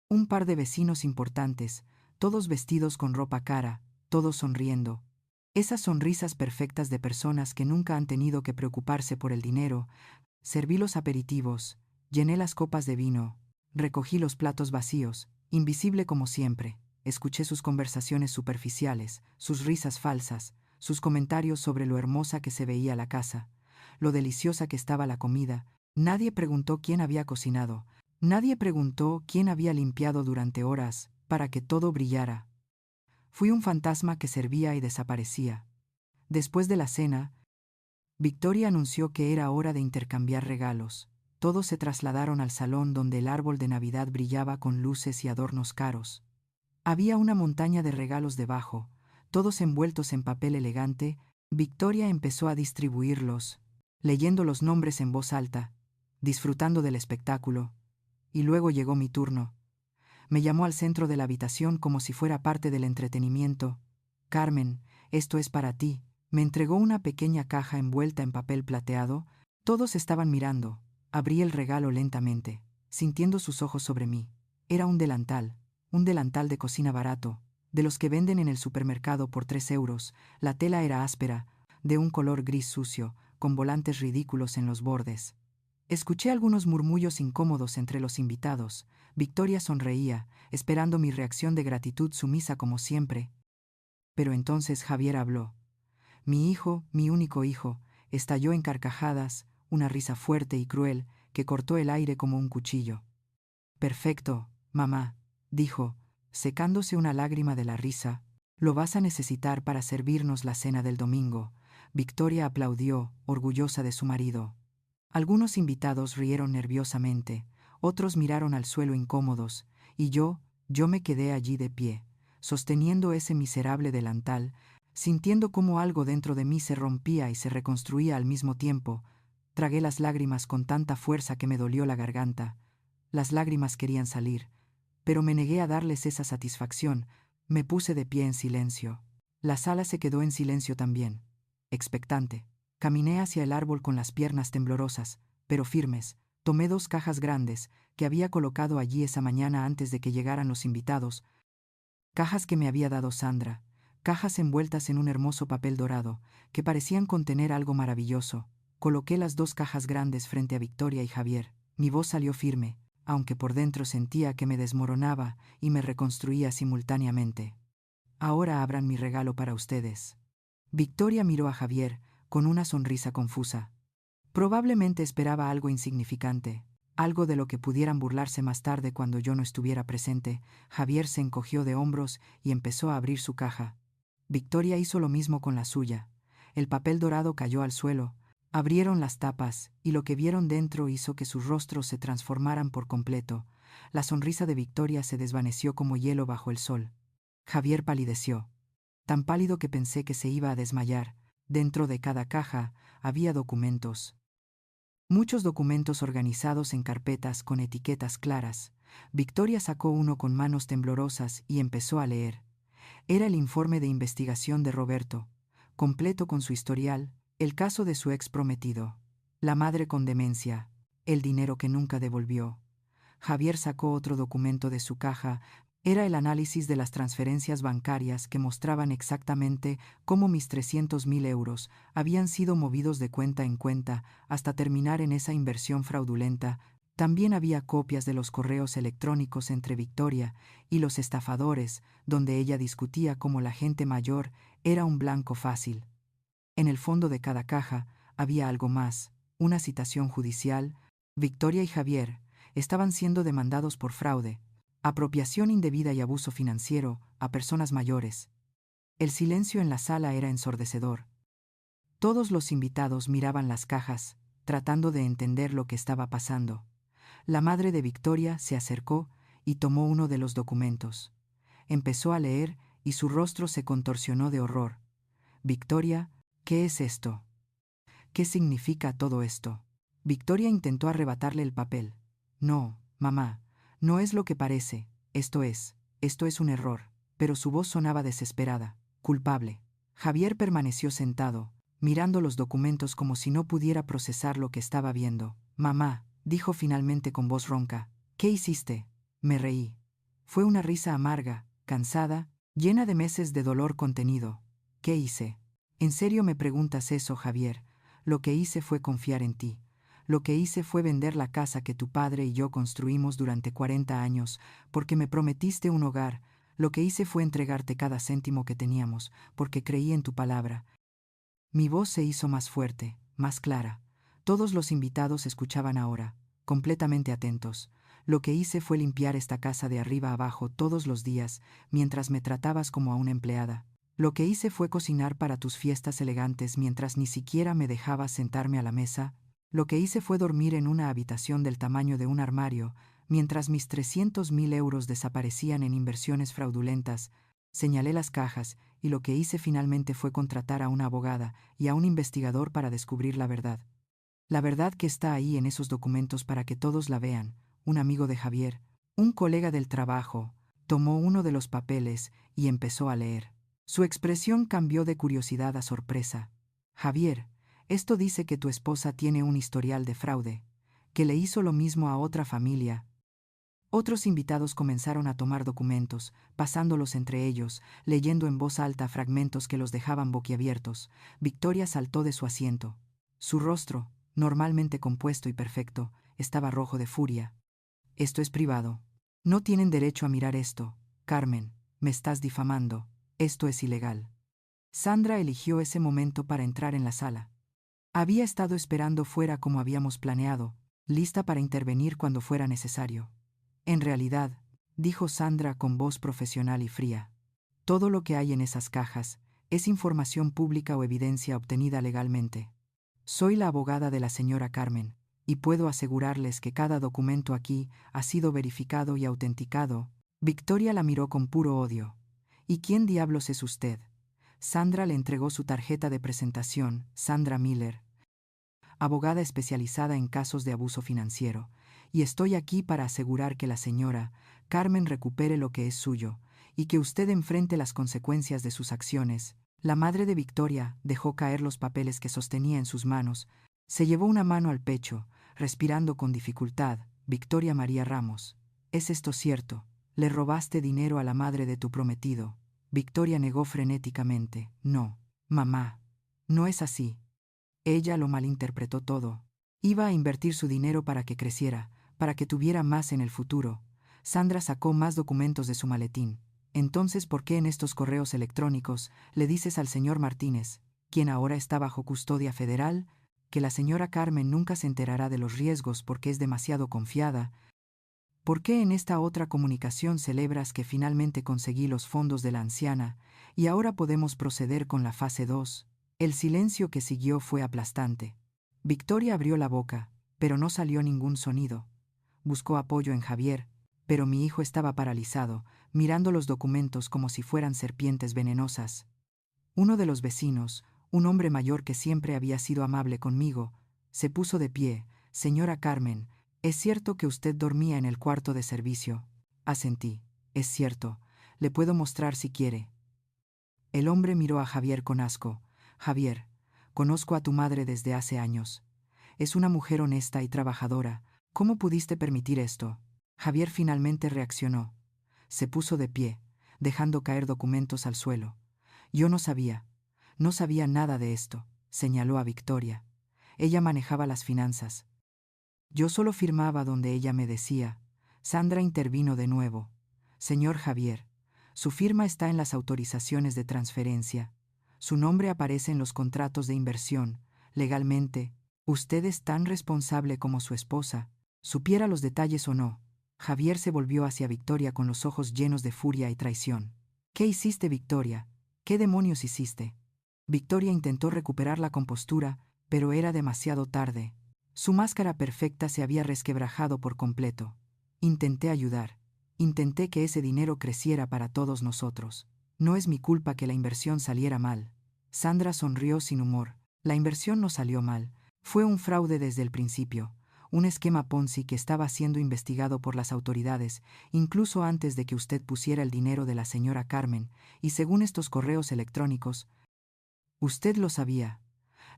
un par de vecinos importantes, todos vestidos con ropa cara, todos sonriendo. Esas sonrisas perfectas de personas que nunca han tenido que preocuparse por el dinero. Serví los aperitivos, llené las copas de vino, recogí los platos vacíos, invisible como siempre. Escuché sus conversaciones superficiales, sus risas falsas, sus comentarios sobre lo hermosa que se veía la casa, lo deliciosa que estaba la comida. Nadie preguntó quién había cocinado, nadie preguntó quién había limpiado durante horas para que todo brillara. Fui un fantasma que servía y desaparecía. Después de la cena, Victoria anunció que era hora de intercambiar regalos. Todos se trasladaron al salón donde el árbol de Navidad brillaba con luces y adornos caros. Había una montaña de regalos debajo, todos envueltos en papel elegante. Victoria empezó a distribuirlos, leyendo los nombres en voz alta, disfrutando del espectáculo. Y luego llegó mi turno. Me llamó al centro de la habitación como si fuera parte del entretenimiento. Carmen, esto es para ti. Me entregó una pequeña caja envuelta en papel plateado. Todos estaban mirando. Abrí el regalo lentamente, sintiendo sus ojos sobre mí. Era un delantal de cocina barato, de los que venden en el supermercado por 3 euros. La tela era áspera, de un color gris sucio, con volantes ridículos en los bordes. Escuché algunos murmullos incómodos entre los invitados. Victoria sonreía, esperando mi reacción de gratitud sumisa como siempre. Pero entonces Javier habló. Mi hijo, mi único hijo, estalló en carcajadas, una risa fuerte y cruel que cortó el aire como un cuchillo. Perfecto, mamá, dijo, secándose una lágrima de la risa. Lo vas a necesitar para servirnos la cena del domingo. Victoria aplaudió, orgullosa de su marido. Algunos invitados rieron nerviosamente, otros miraron al suelo incómodos, y yo me quedé allí de pie, sosteniendo ese miserable delantal, sintiendo cómo algo dentro de mí se rompía y se reconstruía al mismo tiempo. Tragué las lágrimas con tanta fuerza que me dolió la garganta. Las lágrimas querían salir, pero me negué a darles esa satisfacción. Me puse de pie en silencio. La sala se quedó en silencio también, expectante. Caminé hacia el árbol con las piernas temblorosas, pero firmes. Tomé 2 cajas grandes, que había colocado allí esa mañana antes de que llegaran los invitados. Cajas que me había dado Sandra, cajas envueltas en un hermoso papel dorado, que parecían contener algo maravilloso. Coloqué las 2 cajas grandes frente a Victoria y Javier. Mi voz salió firme, aunque por dentro sentía que me desmoronaba y me reconstruía simultáneamente. Ahora abran mi regalo para ustedes. Victoria miró a Javier, con una sonrisa confusa. Probablemente esperaba algo insignificante, algo de lo que pudieran burlarse más tarde cuando yo no estuviera presente. Javier se encogió de hombros y empezó a abrir su caja. Victoria hizo lo mismo con la suya. El papel dorado cayó al suelo. Abrieron las tapas, y lo que vieron dentro hizo que sus rostros se transformaran por completo. La sonrisa de Victoria se desvaneció como hielo bajo el sol. Javier palideció. Tan pálido que pensé que se iba a desmayar. Dentro de cada caja había documentos. Muchos documentos organizados en carpetas con etiquetas claras. Victoria sacó uno con manos temblorosas y empezó a leer. Era el informe de investigación de Roberto, completo con su historial, el caso de su ex prometido, la madre con demencia, el dinero que nunca devolvió. Javier sacó otro documento de su caja. Era el análisis de las transferencias bancarias que mostraban exactamente cómo mis 300.000 euros habían sido movidos de cuenta en cuenta hasta terminar en esa inversión fraudulenta. También había copias de los correos electrónicos entre Victoria y los estafadores, donde ella discutía cómo la gente mayor era un blanco fácil. En el fondo de cada caja había algo más, una citación judicial. Victoria y Javier estaban siendo demandados por fraude, apropiación indebida y abuso financiero a personas mayores. El silencio en la sala era ensordecedor. Todos los invitados miraban las cajas, tratando de entender lo que estaba pasando. La madre de Victoria se acercó y tomó uno de los documentos. Empezó a leer y su rostro se contorsionó de horror. Victoria, ¿qué es esto? ¿Qué significa todo esto? Victoria intentó arrebatarle el papel. No, mamá, no es lo que parece, esto es un error. Pero su voz sonaba desesperada, culpable. Javier permaneció sentado, mirando los documentos como si no pudiera procesar lo que estaba viendo. Mamá, dijo finalmente con voz ronca, ¿qué hiciste? Me reí. Fue una risa amarga, cansada, llena de meses de dolor contenido. ¿Qué hice? ¿En serio me preguntas eso, Javier? Lo que hice fue confiar en ti. Lo que hice fue vender la casa que tu padre y yo construimos durante 40 años, porque me prometiste un hogar. Lo que hice fue entregarte cada céntimo que teníamos, porque creí en tu palabra. Mi voz se hizo más fuerte, más clara. Todos los invitados escuchaban ahora, completamente atentos. Lo que hice fue limpiar esta casa de arriba abajo todos los días, mientras me tratabas como a una empleada. Lo que hice fue cocinar para tus fiestas elegantes mientras ni siquiera me dejabas sentarme a la mesa. Lo que hice fue dormir en una habitación del tamaño de un armario, mientras mis 300.000 euros desaparecían en inversiones fraudulentas. Señalé las cajas, y lo que hice finalmente fue contratar a una abogada y a un investigador para descubrir la verdad. La verdad que está ahí en esos documentos para que todos la vean. Un amigo de Javier, un colega del trabajo, tomó uno de los papeles y empezó a leer. Su expresión cambió de curiosidad a sorpresa. Javier, esto dice que tu esposa tiene un historial de fraude, que le hizo lo mismo a otra familia. Otros invitados comenzaron a tomar documentos, pasándolos entre ellos, leyendo en voz alta fragmentos que los dejaban boquiabiertos. Victoria saltó de su asiento. Su rostro, normalmente compuesto y perfecto, estaba rojo de furia. Esto es privado. No tienen derecho a mirar esto. Carmen, me estás difamando. Esto es ilegal. Sandra eligió ese momento para entrar en la sala. Había estado esperando fuera como habíamos planeado, lista para intervenir cuando fuera necesario. En realidad, dijo Sandra con voz profesional y fría, todo lo que hay en esas cajas es información pública o evidencia obtenida legalmente. Soy la abogada de la señora Carmen, y puedo asegurarles que cada documento aquí ha sido verificado y autenticado. Victoria la miró con puro odio. ¿Y quién diablos es usted? Sandra le entregó su tarjeta de presentación, Sandra Miller, abogada especializada en casos de abuso financiero, y estoy aquí para asegurar que la señora Carmen recupere lo que es suyo, y que usted enfrente las consecuencias de sus acciones. La madre de Victoria dejó caer los papeles que sostenía en sus manos, se llevó una mano al pecho, respirando con dificultad. Victoria María Ramos. ¿Es esto cierto? ¿Le robaste dinero a la madre de tu prometido? Victoria negó frenéticamente. No, mamá. No es así. Ella lo malinterpretó todo. Iba a invertir su dinero para que creciera, para que tuviera más en el futuro. Sandra sacó más documentos de su maletín. Entonces, ¿por qué en estos correos electrónicos le dices al señor Martínez, quien ahora está bajo custodia federal, que la señora Carmen nunca se enterará de los riesgos porque es demasiado confiada? ¿Por qué en esta otra comunicación celebras que finalmente conseguí los fondos de la anciana y ahora podemos proceder con la fase 2? El silencio que siguió fue aplastante. Victoria abrió la boca, pero no salió ningún sonido. Buscó apoyo en Javier, pero mi hijo estaba paralizado, mirando los documentos como si fueran serpientes venenosas. Uno de los vecinos, un hombre mayor que siempre había sido amable conmigo, se puso de pie. Señora Carmen, ¿es cierto que usted dormía en el cuarto de servicio? Asentí. Es cierto. Le puedo mostrar si quiere. El hombre miró a Javier con asco. Javier, conozco a tu madre desde hace años. Es una mujer honesta y trabajadora. ¿Cómo pudiste permitir esto? Javier finalmente reaccionó. Se puso de pie, dejando caer documentos al suelo. Yo no sabía nada de esto, señaló a Victoria. Ella manejaba las finanzas. Yo solo firmaba donde ella me decía. Sandra intervino de nuevo. Señor Javier, su firma está en las autorizaciones de transferencia. Su nombre aparece en los contratos de inversión. Legalmente, usted es tan responsable como su esposa, supiera los detalles o no. Javier se volvió hacia Victoria con los ojos llenos de furia y traición. ¿Qué hiciste, Victoria? ¿Qué demonios hiciste? Victoria intentó recuperar la compostura, pero era demasiado tarde. Su máscara perfecta se había resquebrajado por completo. Intenté ayudar. Intenté que ese dinero creciera para todos nosotros. No es mi culpa que la inversión saliera mal. Sandra sonrió sin humor. La inversión no salió mal. Fue un fraude desde el principio. Un esquema Ponzi que estaba siendo investigado por las autoridades, incluso antes de que usted pusiera el dinero de la señora Carmen, y según estos correos electrónicos, usted lo sabía.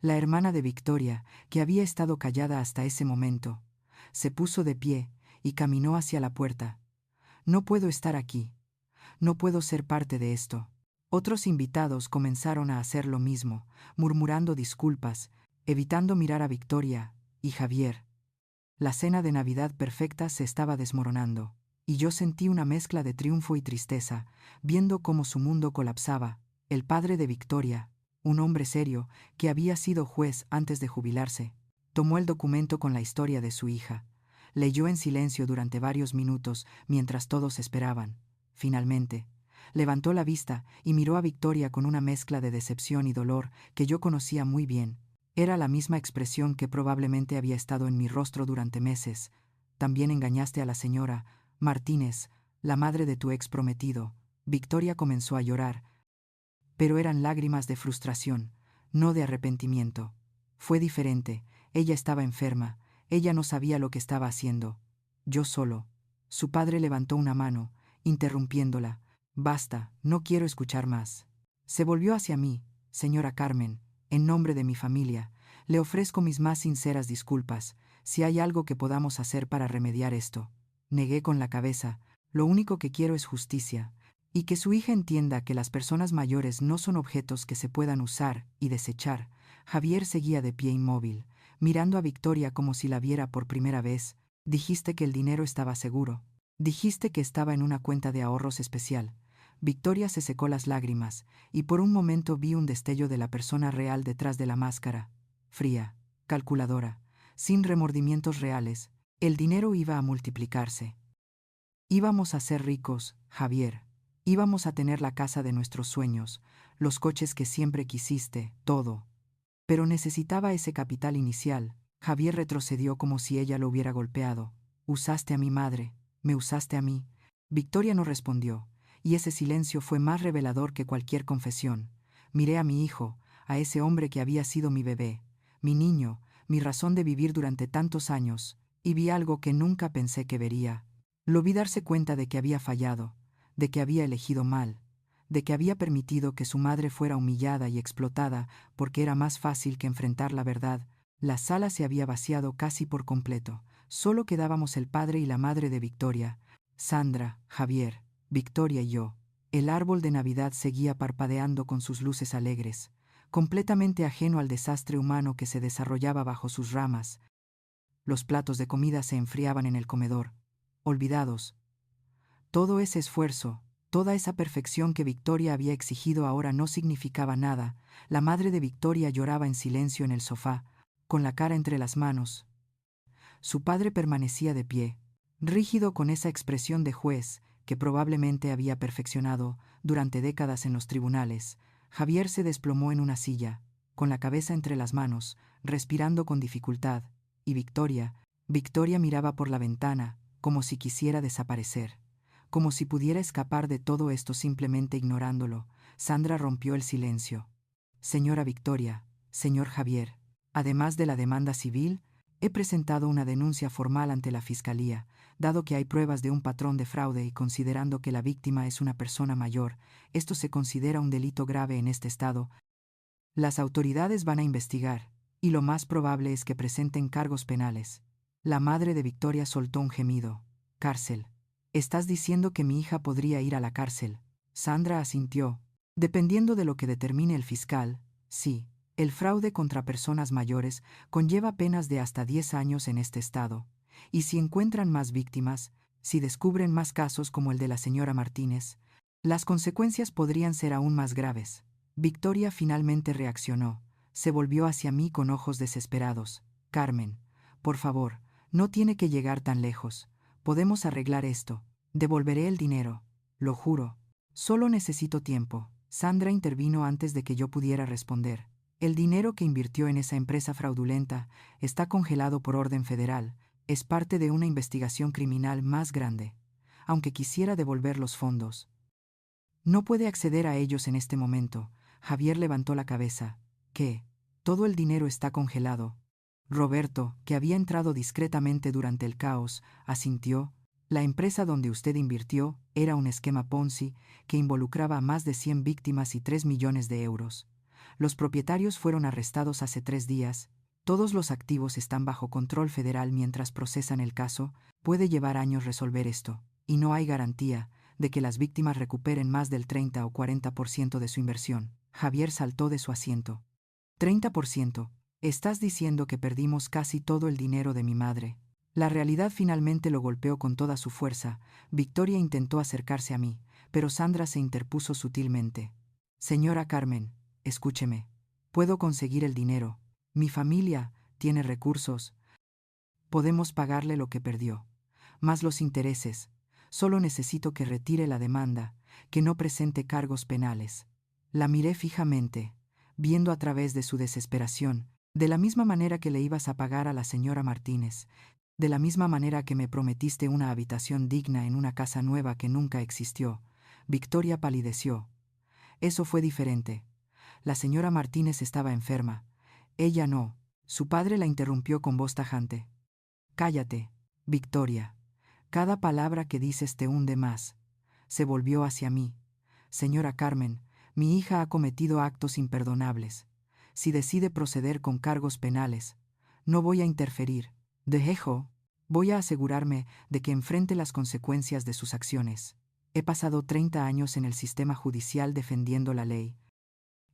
La hermana de Victoria, que había estado callada hasta ese momento, se puso de pie y caminó hacia la puerta. No puedo estar aquí. No puedo ser parte de esto. Otros invitados comenzaron a hacer lo mismo, murmurando disculpas, evitando mirar a Victoria y Javier. La cena de Navidad perfecta se estaba desmoronando, y yo sentí una mezcla de triunfo y tristeza, viendo cómo su mundo colapsaba. El padre de Victoria, un hombre serio, que había sido juez antes de jubilarse, tomó el documento con la historia de su hija. Leyó en silencio durante varios minutos mientras todos esperaban. Finalmente, levantó la vista y miró a Victoria con una mezcla de decepción y dolor que yo conocía muy bien. Era la misma expresión que probablemente había estado en mi rostro durante meses. También engañaste a la señora Martínez, la madre de tu ex prometido. Victoria comenzó a llorar, pero eran lágrimas de frustración, no de arrepentimiento. Fue diferente. Ella estaba enferma. Ella no sabía lo que estaba haciendo. Yo solo. Su padre levantó una mano, interrumpiéndola. Basta, no quiero escuchar más. Se volvió hacia mí. Señora Carmen, en nombre de mi familia, le ofrezco mis más sinceras disculpas, si hay algo que podamos hacer para remediar esto. Negué con la cabeza. Lo único que quiero es justicia, y que su hija entienda que las personas mayores no son objetos que se puedan usar y desechar. Javier seguía de pie inmóvil, mirando a Victoria como si la viera por primera vez. Dijiste que el dinero estaba seguro. Dijiste que estaba en una cuenta de ahorros especial. Victoria se secó las lágrimas, y por un momento vi un destello de la persona real detrás de la máscara. Fría, calculadora, sin remordimientos reales. El dinero iba a multiplicarse. Íbamos a ser ricos, Javier. Íbamos a tener la casa de nuestros sueños, los coches que siempre quisiste, todo. Pero necesitaba ese capital inicial. Javier retrocedió como si ella lo hubiera golpeado. Usaste a mi madre, me usaste a mí. Victoria no respondió, y ese silencio fue más revelador que cualquier confesión. Miré a mi hijo, a ese hombre que había sido mi bebé, mi niño, mi razón de vivir durante tantos años, y vi algo que nunca pensé que vería. Lo vi darse cuenta de que había fallado, de que había elegido mal, de que había permitido que su madre fuera humillada y explotada porque era más fácil que enfrentar la verdad. La sala se había vaciado casi por completo. Solo quedábamos el padre y la madre de Victoria, Sandra, Javier, Victoria y yo. El árbol de Navidad seguía parpadeando con sus luces alegres, completamente ajeno al desastre humano que se desarrollaba bajo sus ramas. Los platos de comida se enfriaban en el comedor, olvidados. Todo ese esfuerzo, toda esa perfección que Victoria había exigido ahora no significaba nada. La madre de Victoria lloraba en silencio en el sofá, con la cara entre las manos. Su padre permanecía de pie, rígido con esa expresión de juez que probablemente había perfeccionado durante décadas en los tribunales. Javier se desplomó en una silla, con la cabeza entre las manos, respirando con dificultad, y Victoria miraba por la ventana, como si quisiera desaparecer, como si pudiera escapar de todo esto simplemente ignorándolo. Sandra rompió el silencio. Señora Victoria, señor Javier, además de la demanda civil, he presentado una denuncia formal ante la Fiscalía, dado que hay pruebas de un patrón de fraude y considerando que la víctima es una persona mayor, esto se considera un delito grave en este estado. Las autoridades van a investigar, y lo más probable es que presenten cargos penales. La madre de Victoria soltó un gemido. Cárcel. ¿Estás diciendo que mi hija podría ir a la cárcel? Sandra asintió. Dependiendo de lo que determine el fiscal, sí. El fraude contra personas mayores conlleva penas de hasta 10 años en este estado. Y si encuentran más víctimas, si descubren más casos como el de la señora Martínez, las consecuencias podrían ser aún más graves. Victoria finalmente reaccionó. Se volvió hacia mí con ojos desesperados. Carmen, por favor, no tiene que llegar tan lejos. Podemos arreglar esto. Devolveré el dinero. Lo juro. Solo necesito tiempo. Sandra intervino antes de que yo pudiera responder. El dinero que invirtió en esa empresa fraudulenta está congelado por orden federal. Es parte de una investigación criminal más grande. Aunque quisiera devolver los fondos, no puede acceder a ellos en este momento. Javier levantó la cabeza. ¿Qué? Todo el dinero está congelado. Roberto, que había entrado discretamente durante el caos, asintió. La empresa donde usted invirtió era un esquema Ponzi que involucraba a más de 100 víctimas y 3 millones de euros. Los propietarios fueron arrestados hace 3 días. Todos los activos están bajo control federal mientras procesan el caso. Puede llevar años resolver esto, y no hay garantía de que las víctimas recuperen más del 30 o 40% de su inversión. Javier saltó de su asiento. ¿30%? Estás diciendo que perdimos casi todo el dinero de mi madre. La realidad finalmente lo golpeó con toda su fuerza. Victoria intentó acercarse a mí, pero Sandra se interpuso sutilmente. Señora Carmen, escúcheme. Puedo conseguir el dinero. Mi familia tiene recursos. Podemos pagarle lo que perdió. Más los intereses. Solo necesito que retire la demanda, que no presente cargos penales. La miré fijamente, viendo a través de su desesperación, de la misma manera que le ibas a pagar a la señora Martínez, de la misma manera que me prometiste una habitación digna en una casa nueva que nunca existió. Victoria palideció. Eso fue diferente. La señora Martínez estaba enferma. Ella no. Su padre la interrumpió con voz tajante. Cállate, Victoria. Cada palabra que dices te hunde más. Se volvió hacia mí. Señora Carmen, mi hija ha cometido actos imperdonables. Si decide proceder con cargos penales, no voy a interferir. Dejo, voy a asegurarme de que enfrente las consecuencias de sus acciones. He pasado 30 años en el sistema judicial defendiendo la ley.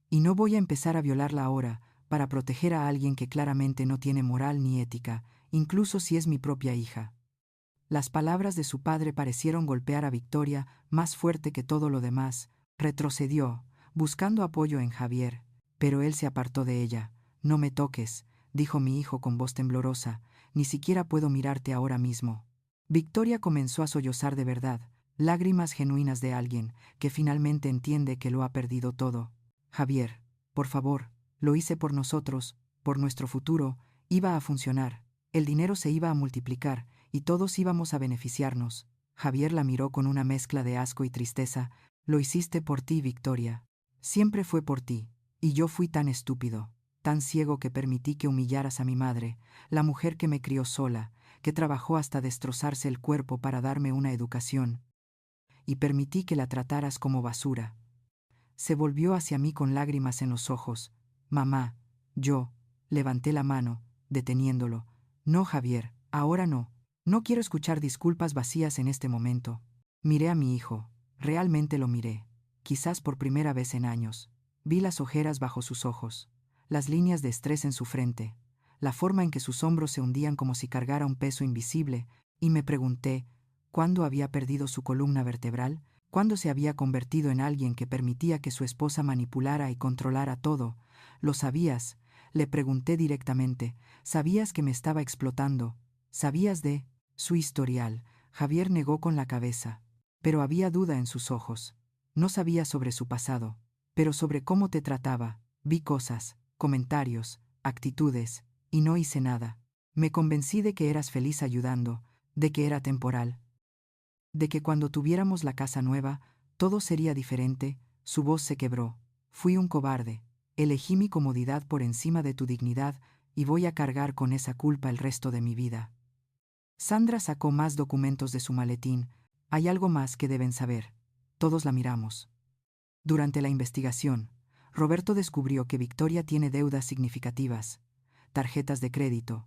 Y no voy a empezar a violarla ahora para proteger a alguien que claramente no tiene moral ni ética, incluso si es mi propia hija. Las palabras de su padre parecieron golpear a Victoria más fuerte que todo lo demás. Retrocedió, buscando apoyo en Javier, pero él se apartó de ella. No me toques, dijo mi hijo con voz temblorosa, ni siquiera puedo mirarte ahora mismo. Victoria comenzó a sollozar de verdad, lágrimas genuinas de alguien que finalmente entiende que lo ha perdido todo. Javier, por favor, lo hice por nosotros, por nuestro futuro, iba a funcionar, el dinero se iba a multiplicar, y todos íbamos a beneficiarnos. Javier la miró con una mezcla de asco y tristeza. Lo hiciste por ti, Victoria. Siempre fue por ti. Y yo fui tan estúpido, tan ciego que permití que humillaras a mi madre, la mujer que me crió sola, que trabajó hasta destrozarse el cuerpo para darme una educación. Y permití que la trataras como basura. Se volvió hacia mí con lágrimas en los ojos. Mamá, yo, levanté la mano, deteniéndolo. No, Javier, Ahora no. No quiero escuchar disculpas vacías en este momento. Miré a mi hijo. Realmente lo miré. Quizás por primera vez en años. Vi las ojeras bajo sus ojos, las líneas de estrés en su frente, la forma en que sus hombros se hundían como si cargara un peso invisible, y me pregunté, ¿cuándo había perdido su columna vertebral? ¿Cuándo se había convertido en alguien que permitía que su esposa manipulara y controlara todo? ¿Lo sabías? Le pregunté directamente. ¿Sabías que me estaba explotando? ¿Sabías de su historial? Javier negó con la cabeza. Pero había duda en sus ojos. No sabía sobre su pasado, pero sobre cómo te trataba. Vi cosas, comentarios, actitudes, y no hice nada. Me convencí de que eras feliz ayudando, de que era temporal, de que cuando tuviéramos la casa nueva, todo sería diferente. Su voz se quebró. Fui un cobarde. Elegí mi comodidad por encima de tu dignidad y voy a cargar con esa culpa el resto de mi vida. Sandra sacó más documentos de su maletín. Hay algo más que deben saber. Todos la miramos. Durante la investigación, Roberto descubrió que Victoria tiene deudas significativas, tarjetas de crédito,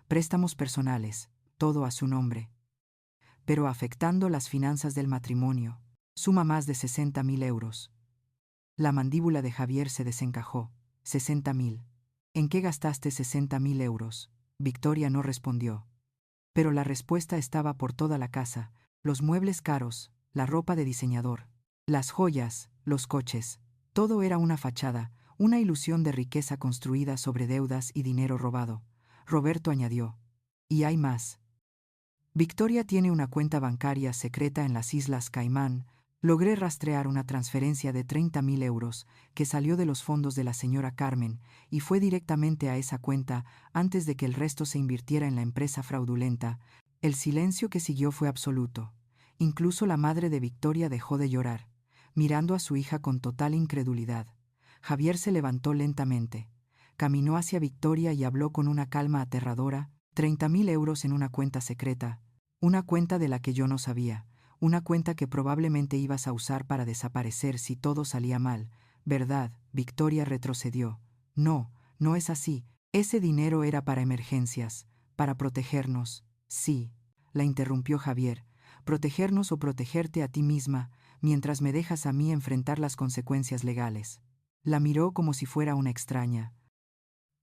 préstamos personales, todo a su nombre, pero afectando las finanzas del matrimonio. Suma más de 60.000 euros. La mandíbula de Javier se desencajó. 60.000. ¿En qué gastaste 60.000 euros? Victoria no respondió. Pero la respuesta estaba por toda la casa: los muebles caros, la ropa de diseñador, las joyas, los coches. Todo era una fachada, una ilusión de riqueza construida sobre deudas y dinero robado. Roberto añadió: y hay más. Victoria tiene una cuenta bancaria secreta en las Islas Caimán. Logré rastrear una transferencia de 30.000 euros que salió de los fondos de la señora Carmen y fue directamente a esa cuenta antes de que el resto se invirtiera en la empresa fraudulenta. El silencio que siguió fue absoluto. Incluso la madre de Victoria dejó de llorar, mirando a su hija con total incredulidad. Javier se levantó lentamente. Caminó hacia Victoria y habló con una calma aterradora. 30.000 euros en una cuenta secreta. Una cuenta de la que yo no sabía. Una cuenta que probablemente ibas a usar para desaparecer si todo salía mal. ¿Verdad? Victoria retrocedió. No, no es así. Ese dinero era para emergencias, para protegernos. Sí, la interrumpió Javier. Protegernos o protegerte a ti misma, mientras me dejas a mí enfrentar las consecuencias legales. La miró como si fuera una extraña.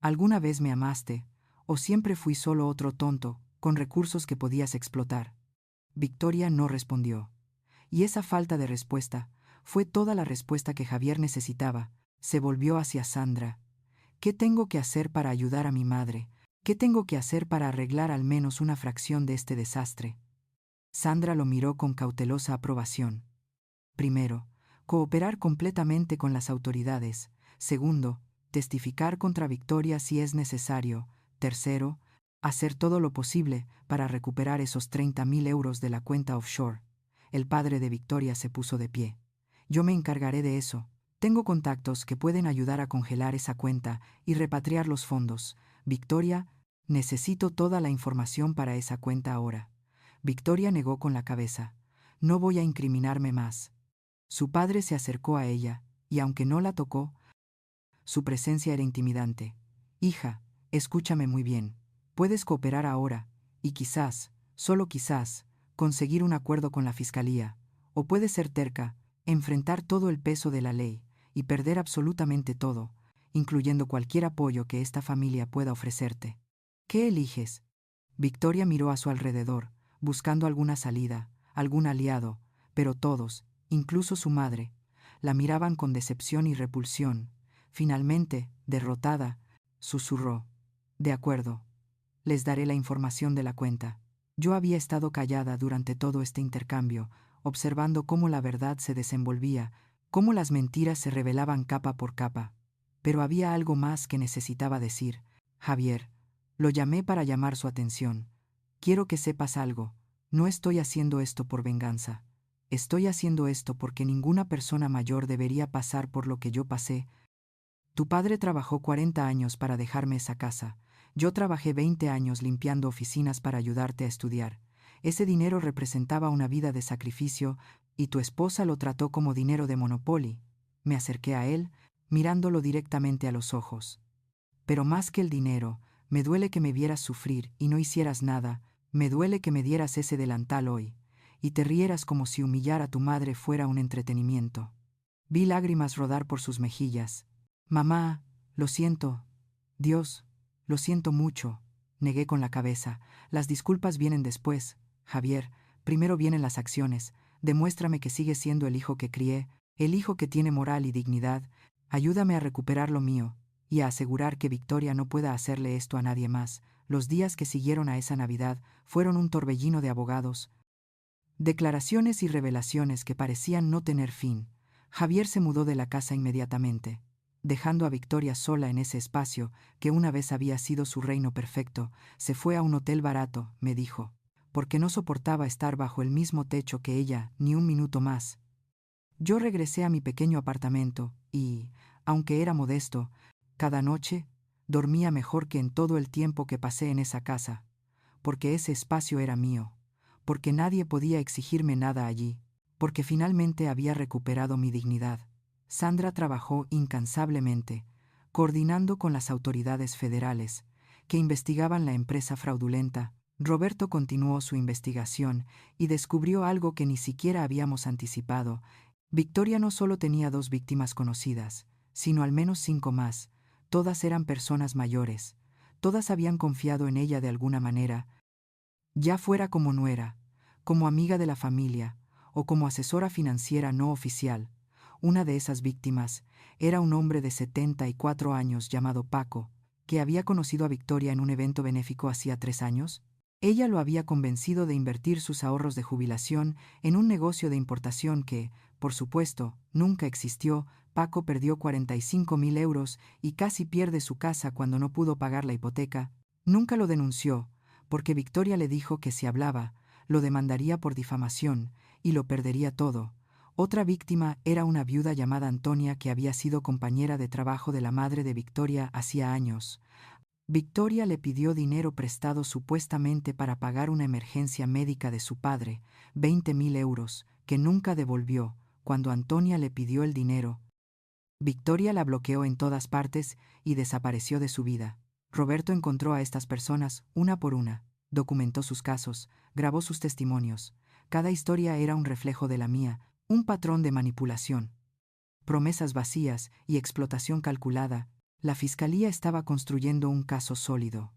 ¿Alguna vez me amaste? ¿O siempre fui solo otro tonto, con recursos que podías explotar? Victoria no respondió. Y esa falta de respuesta fue toda la respuesta que Javier necesitaba. Se volvió hacia Sandra. ¿Qué tengo que hacer para ayudar a mi madre? ¿Qué tengo que hacer para arreglar al menos una fracción de este desastre? Sandra lo miró con cautelosa aprobación. Primero, cooperar completamente con las autoridades. Segundo, testificar contra Victoria si es necesario. Tercero, hacer todo lo posible para recuperar esos 30.000 euros de la cuenta offshore. El padre de Victoria se puso de pie. Yo me encargaré de eso. Tengo contactos que pueden ayudar a congelar esa cuenta y repatriar los fondos. Victoria, necesito toda la información para esa cuenta ahora. Victoria negó con la cabeza. No voy a incriminarme más. Su padre se acercó a ella, y aunque no la tocó, su presencia era intimidante. Hija, escúchame muy bien. Puedes cooperar ahora, y quizás, solo quizás, conseguir un acuerdo con la fiscalía. O puedes ser terca, enfrentar todo el peso de la ley, y perder absolutamente todo, incluyendo cualquier apoyo que esta familia pueda ofrecerte. ¿Qué eliges? Victoria miró a su alrededor, buscando alguna salida, algún aliado, pero todos, incluso su madre, la miraban con decepción y repulsión. Finalmente, derrotada, susurró: de acuerdo. Les daré la información de la cuenta. Yo había estado callada durante todo este intercambio, observando cómo la verdad se desenvolvía, cómo las mentiras se revelaban capa por capa. Pero había algo más que necesitaba decir. Javier, lo llamé para llamar su atención. Quiero que sepas algo. No estoy haciendo esto por venganza. Estoy haciendo esto porque ninguna persona mayor debería pasar por lo que yo pasé. Tu padre trabajó 40 años para dejarme esa casa. Yo trabajé 20 años limpiando oficinas para ayudarte a estudiar. Ese dinero representaba una vida de sacrificio y tu esposa lo trató como dinero de Monopoly. Me acerqué a él, mirándolo directamente a los ojos. Pero más que el dinero, me duele que me vieras sufrir y no hicieras nada. Me duele que me dieras ese delantal hoy, y te rieras como si humillar a tu madre fuera un entretenimiento. Vi lágrimas rodar por sus mejillas. Mamá, lo siento. Dios, lo siento mucho. Negué con la cabeza. Las disculpas vienen después. Javier, primero vienen las acciones. Demuéstrame que sigues siendo el hijo que crié, el hijo que tiene moral y dignidad. Ayúdame a recuperar lo mío, y a asegurar que Victoria no pueda hacerle esto a nadie más. Los días que siguieron a esa Navidad fueron un torbellino de abogados, declaraciones y revelaciones que parecían no tener fin. Javier se mudó de la casa inmediatamente, dejando a Victoria sola en ese espacio que una vez había sido su reino perfecto. Se fue a un hotel barato, me dijo, porque no soportaba estar bajo el mismo techo que ella ni un minuto más. Yo regresé a mi pequeño apartamento y, aunque era modesto, cada noche dormía mejor que en todo el tiempo que pasé en esa casa, porque ese espacio era mío, porque nadie podía exigirme nada allí, porque finalmente había recuperado mi dignidad. Sandra trabajó incansablemente, coordinando con las autoridades federales, que investigaban la empresa fraudulenta. Roberto continuó su investigación y descubrió algo que ni siquiera habíamos anticipado. Victoria no solo tenía 2 víctimas conocidas, sino al menos 5 más. Todas eran personas mayores. Todas habían confiado en ella de alguna manera, ya fuera como nuera, como amiga de la familia o como asesora financiera no oficial. Una de esas víctimas era un hombre de 74 años llamado Paco, que había conocido a Victoria en un evento benéfico hacía 3 años. Ella lo había convencido de invertir sus ahorros de jubilación en un negocio de importación que, por supuesto, nunca existió. Paco perdió 45.000 euros y casi pierde su casa cuando no pudo pagar la hipoteca. Nunca lo denunció, porque Victoria le dijo que si hablaba, lo demandaría por difamación y lo perdería todo. Otra víctima era una viuda llamada Antonia que había sido compañera de trabajo de la madre de Victoria hacía años. Victoria le pidió dinero prestado supuestamente para pagar una emergencia médica de su padre, 20.000 euros, que nunca devolvió. Cuando Antonia le pidió el dinero, Victoria la bloqueó en todas partes y desapareció de su vida. Roberto encontró a estas personas una por una, documentó sus casos, grabó sus testimonios. Cada historia era un reflejo de la mía, un patrón de manipulación, promesas vacías y explotación calculada. La fiscalía estaba construyendo un caso sólido.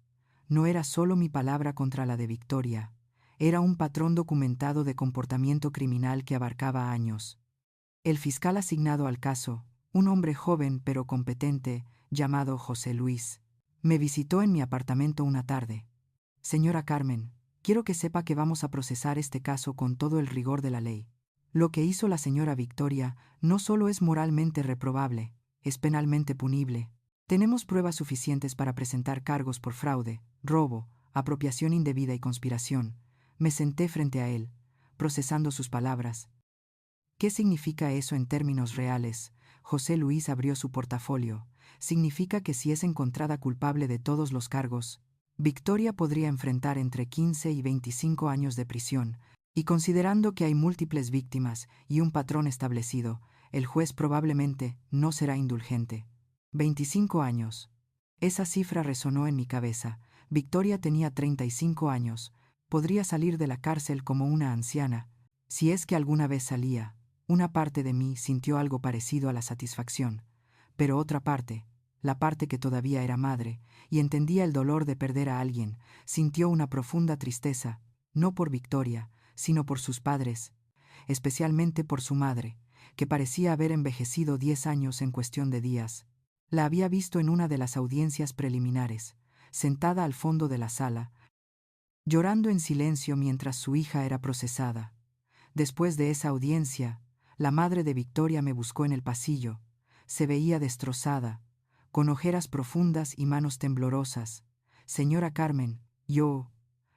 No era solo mi palabra contra la de Victoria, era un patrón documentado de comportamiento criminal que abarcaba años. El fiscal asignado al caso, un hombre joven pero competente, llamado José Luis, me visitó en mi apartamento una tarde. Señora Carmen, quiero que sepa que vamos a procesar este caso con todo el rigor de la ley. Lo que hizo la señora Victoria no solo es moralmente reprobable, es penalmente punible. Tenemos pruebas suficientes para presentar cargos por fraude, robo, apropiación indebida y conspiración. Me senté frente a él, procesando sus palabras. ¿Qué significa eso en términos reales? José Luis abrió su portafolio. Significa que si es encontrada culpable de todos los cargos, Victoria podría enfrentar entre 15 y 25 años de prisión, y considerando que hay múltiples víctimas y un patrón establecido, el juez probablemente no será indulgente. 25 años. Esa cifra resonó en mi cabeza. Victoria tenía 35 años. Podría salir de la cárcel como una anciana, si es que alguna vez salía. Una parte de mí sintió algo parecido a la satisfacción, pero otra parte, la parte que todavía era madre, y entendía el dolor de perder a alguien, sintió una profunda tristeza, no por Victoria, sino por sus padres, especialmente por su madre, que parecía haber envejecido 10 años en cuestión de días. La había visto en una de las audiencias preliminares, sentada al fondo de la sala, llorando en silencio mientras su hija era procesada. Después de esa audiencia, la madre de Victoria me buscó en el pasillo. Se veía destrozada, con ojeras profundas y manos temblorosas. Señora Carmen, yo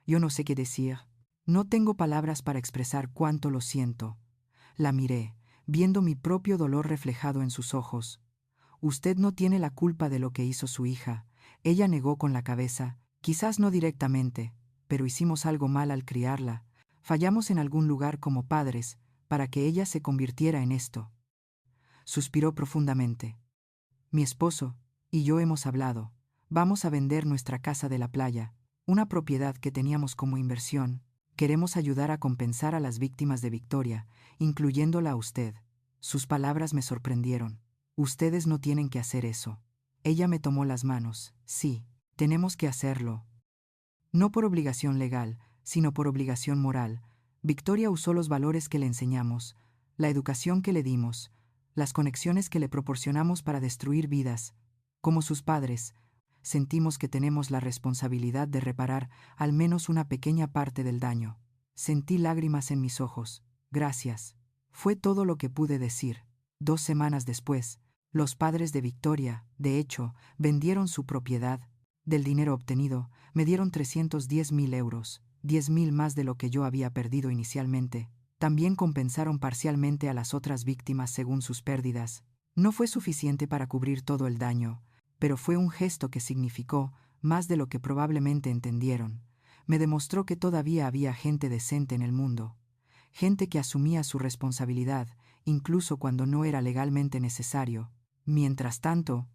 no sé qué decir. No tengo palabras para expresar cuánto lo siento. La miré, viendo mi propio dolor reflejado en sus ojos. Usted no tiene la culpa de lo que hizo su hija. Ella negó con la cabeza, quizás no directamente, pero hicimos algo mal al criarla. Fallamos en algún lugar como padres, para que ella se convirtiera en esto. Suspiró profundamente. Mi esposo y yo hemos hablado. Vamos a vender nuestra casa de la playa. una propiedad que teníamos como inversión. Queremos ayudar a compensar a las víctimas de Victoria, incluyéndola a usted. Sus palabras me sorprendieron. Ustedes no tienen que hacer eso. Ella me tomó las manos. Sí, tenemos que hacerlo. No por obligación legal, sino por obligación moral. Victoria usó los valores que le enseñamos, la educación que le dimos, las conexiones que le proporcionamos para destruir vidas. Como sus padres, sentimos que tenemos la responsabilidad de reparar al menos una pequeña parte del daño. Sentí lágrimas en mis ojos. Gracias. Fue todo lo que pude decir. 2 semanas después, los padres de Victoria, de hecho, vendieron su propiedad. Del dinero obtenido, me dieron 310.000 euros, 10.000 más de lo que yo había perdido inicialmente. También compensaron parcialmente a las otras víctimas según sus pérdidas. No fue suficiente para cubrir todo el daño, pero fue un gesto que significó más de lo que probablemente entendieron. Me demostró que todavía había gente decente en el mundo, gente que asumía su responsabilidad, incluso cuando no era legalmente necesario. Mientras tanto,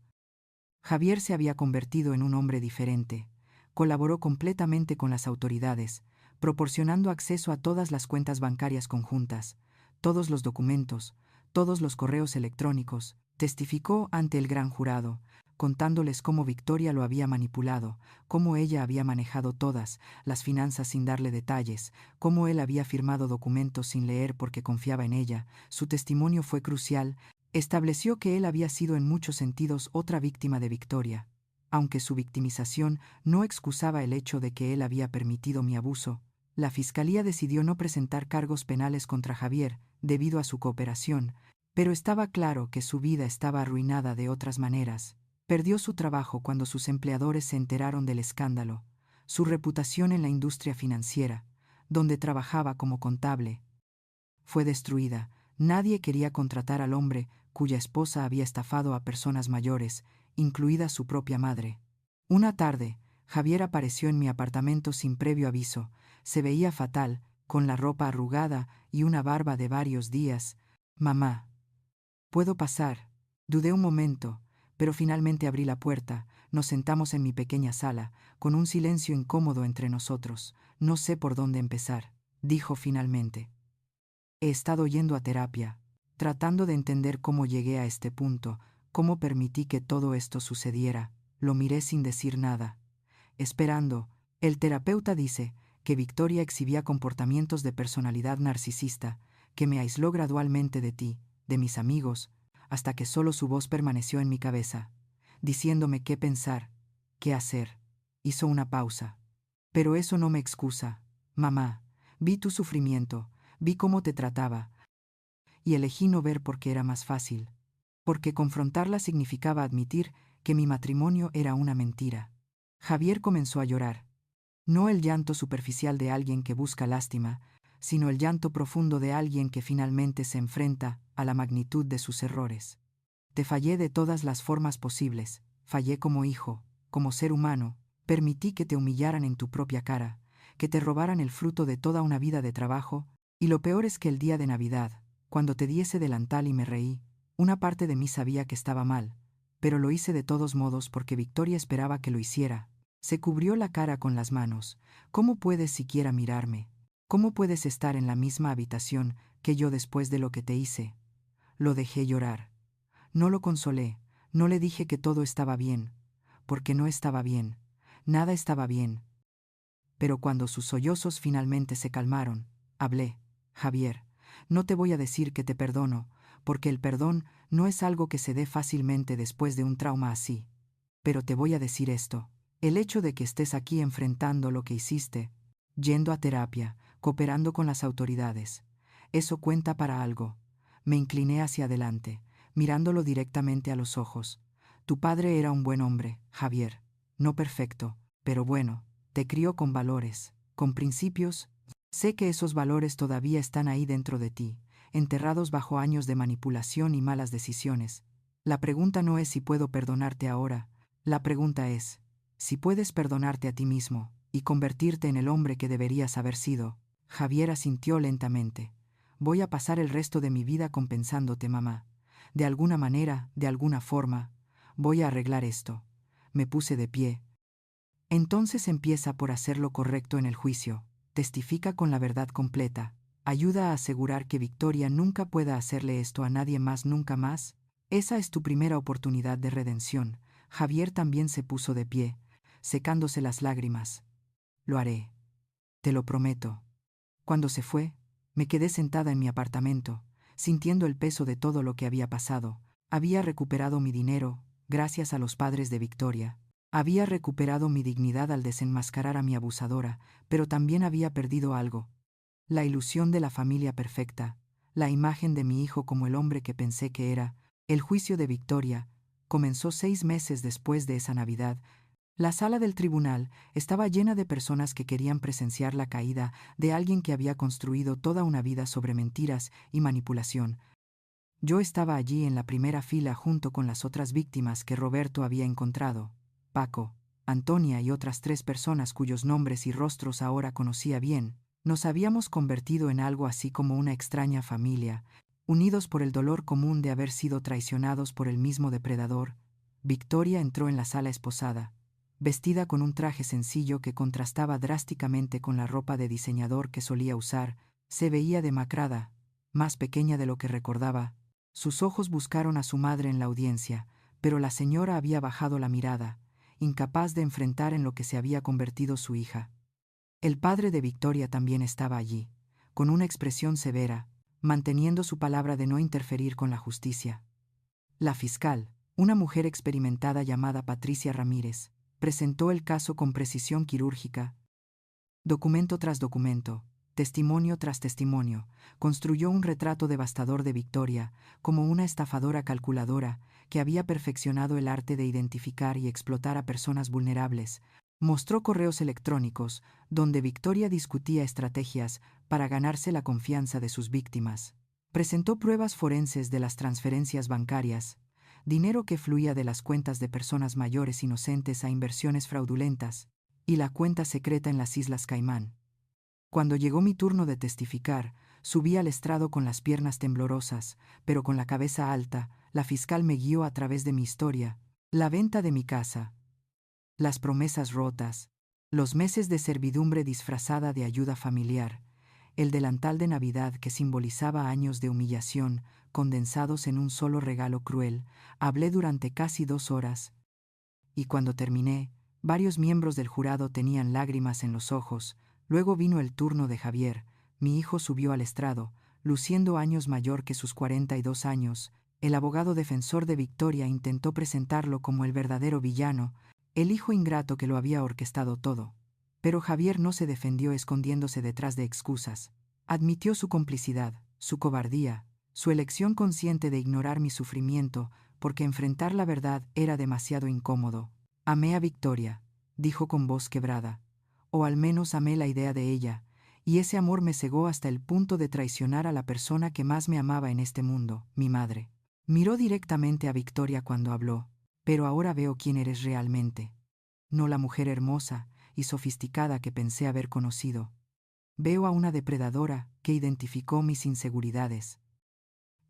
Javier se había convertido en un hombre diferente. Colaboró completamente con las autoridades, proporcionando acceso a todas las cuentas bancarias conjuntas, todos los documentos, todos los correos electrónicos. Testificó ante el gran jurado, contándoles cómo Victoria lo había manipulado, cómo ella había manejado todas las finanzas sin darle detalles, cómo él había firmado documentos sin leer porque confiaba en ella. Su testimonio fue crucial. Estableció que él había sido en muchos sentidos otra víctima de Victoria. Aunque su victimización no excusaba el hecho de que él había permitido mi abuso, la fiscalía decidió no presentar cargos penales contra Javier debido a su cooperación, pero estaba claro que su vida estaba arruinada de otras maneras. Perdió su trabajo cuando sus empleadores se enteraron del escándalo, su reputación en la industria financiera, donde trabajaba como contable, fue destruida. Nadie quería contratar al hombre cuya esposa había estafado a personas mayores, incluida su propia madre. Una tarde, Javier apareció en mi apartamento sin previo aviso. Se veía fatal, con la ropa arrugada y una barba de varios días. Mamá, ¿puedo pasar? Dudé un momento, pero finalmente abrí la puerta. Nos sentamos en mi pequeña sala, con un silencio incómodo entre nosotros. No sé por dónde empezar, dijo finalmente. He estado yendo a terapia, tratando de entender cómo llegué a este punto, cómo permití que todo esto sucediera. Lo miré sin decir nada. Esperando, el terapeuta dice que Victoria exhibía comportamientos de personalidad narcisista, que me aisló gradualmente de ti, de mis amigos, hasta que solo su voz permaneció en mi cabeza, diciéndome qué pensar, qué hacer. Hizo una pausa. Pero eso no me excusa. Mamá, vi tu sufrimiento, vi cómo te trataba, y elegí no ver porque era más fácil, porque confrontarla significaba admitir que mi matrimonio era una mentira. Javier comenzó a llorar. No el llanto superficial de alguien que busca lástima, sino el llanto profundo de alguien que finalmente se enfrenta a la magnitud de sus errores. Te fallé de todas las formas posibles, fallé como hijo, como ser humano, permití que te humillaran en tu propia cara, que te robaran el fruto de toda una vida de trabajo, y lo peor es que el día de Navidad, cuando te di ese delantal y me reí, una parte de mí sabía que estaba mal, pero lo hice de todos modos porque Victoria esperaba que lo hiciera. Se cubrió la cara con las manos. ¿Cómo puedes siquiera mirarme? ¿Cómo puedes estar en la misma habitación que yo después de lo que te hice? Lo dejé llorar. No lo consolé, no le dije que todo estaba bien, porque no estaba bien, nada estaba bien. Pero cuando sus sollozos finalmente se calmaron, hablé. Javier, no te voy a decir que te perdono, porque el perdón no es algo que se dé fácilmente después de un trauma así. Pero te voy a decir esto. El hecho de que estés aquí enfrentando lo que hiciste, yendo a terapia, cooperando con las autoridades, eso cuenta para algo. Me incliné hacia adelante, mirándolo directamente a los ojos. Tu padre era un buen hombre, Javier. No perfecto, pero bueno. Te crió con valores, con principios. Sé que esos valores todavía están ahí dentro de ti, enterrados bajo años de manipulación y malas decisiones. La pregunta no es si puedo perdonarte ahora. La pregunta es, si puedes perdonarte a ti mismo y convertirte en el hombre que deberías haber sido. Javier asintió lentamente. Voy a pasar el resto de mi vida compensándote, mamá. De alguna manera, de alguna forma, voy a arreglar esto. Me puse de pie. Entonces empieza por hacer lo correcto en el juicio, testifica con la verdad completa, ayuda a asegurar que Victoria nunca pueda hacerle esto a nadie más nunca más. Esa es tu primera oportunidad de redención. Javier también se puso de pie, secándose las lágrimas. Lo haré. Te lo prometo. Cuando se fue, me quedé sentada en mi apartamento, sintiendo el peso de todo lo que había pasado. Había recuperado mi dinero, gracias a los padres de Victoria. Había recuperado mi dignidad al desenmascarar a mi abusadora, pero también había perdido algo. La ilusión de la familia perfecta, la imagen de mi hijo como el hombre que pensé que era. El juicio de Victoria comenzó 6 meses después de esa Navidad. La sala del tribunal estaba llena de personas que querían presenciar la caída de alguien que había construido toda una vida sobre mentiras y manipulación. Yo estaba allí en la primera fila junto con las otras víctimas que Roberto había encontrado: Paco, Antonia y otras 3 personas cuyos nombres y rostros ahora conocía bien. Nos habíamos convertido en algo así como una extraña familia, unidos por el dolor común de haber sido traicionados por el mismo depredador. Victoria entró en la sala esposada, vestida con un traje sencillo que contrastaba drásticamente con la ropa de diseñador que solía usar. Se veía demacrada, más pequeña de lo que recordaba. Sus ojos buscaron a su madre en la audiencia, pero la señora había bajado la mirada, incapaz de enfrentar en lo que se había convertido su hija. El padre de Victoria también estaba allí, con una expresión severa, manteniendo su palabra de no interferir con la justicia. La fiscal, una mujer experimentada llamada Patricia Ramírez, presentó el caso con precisión quirúrgica. Documento tras documento, testimonio tras testimonio, construyó un retrato devastador de Victoria, como una estafadora calculadora que había perfeccionado el arte de identificar y explotar a personas vulnerables. Mostró correos electrónicos, donde Victoria discutía estrategias para ganarse la confianza de sus víctimas. Presentó pruebas forenses de las transferencias bancarias, dinero que fluía de las cuentas de personas mayores inocentes a inversiones fraudulentas, y la cuenta secreta en las Islas Caimán. Cuando llegó mi turno de testificar, subí al estrado con las piernas temblorosas, pero con la cabeza alta. La fiscal me guió a través de mi historia, la venta de mi casa, las promesas rotas, los meses de servidumbre disfrazada de ayuda familiar, el delantal de Navidad que simbolizaba años de humillación condensados en un solo regalo cruel. Hablé durante casi 2 horas, y cuando terminé, varios miembros del jurado tenían lágrimas en los ojos. Luego vino el turno de Javier. Mi hijo subió al estrado, luciendo años mayor que sus 42 años. El abogado defensor de Victoria intentó presentarlo como el verdadero villano, el hijo ingrato que lo había orquestado todo. Pero Javier no se defendió escondiéndose detrás de excusas. Admitió su complicidad, su cobardía, su elección consciente de ignorar mi sufrimiento, porque enfrentar la verdad era demasiado incómodo. Amé a Victoria, dijo con voz quebrada, o al menos amé la idea de ella, y ese amor me cegó hasta el punto de traicionar a la persona que más me amaba en este mundo, mi madre. Miró directamente a Victoria cuando habló. Pero ahora veo quién eres realmente. No la mujer hermosa y sofisticada que pensé haber conocido. Veo a una depredadora que identificó mis inseguridades,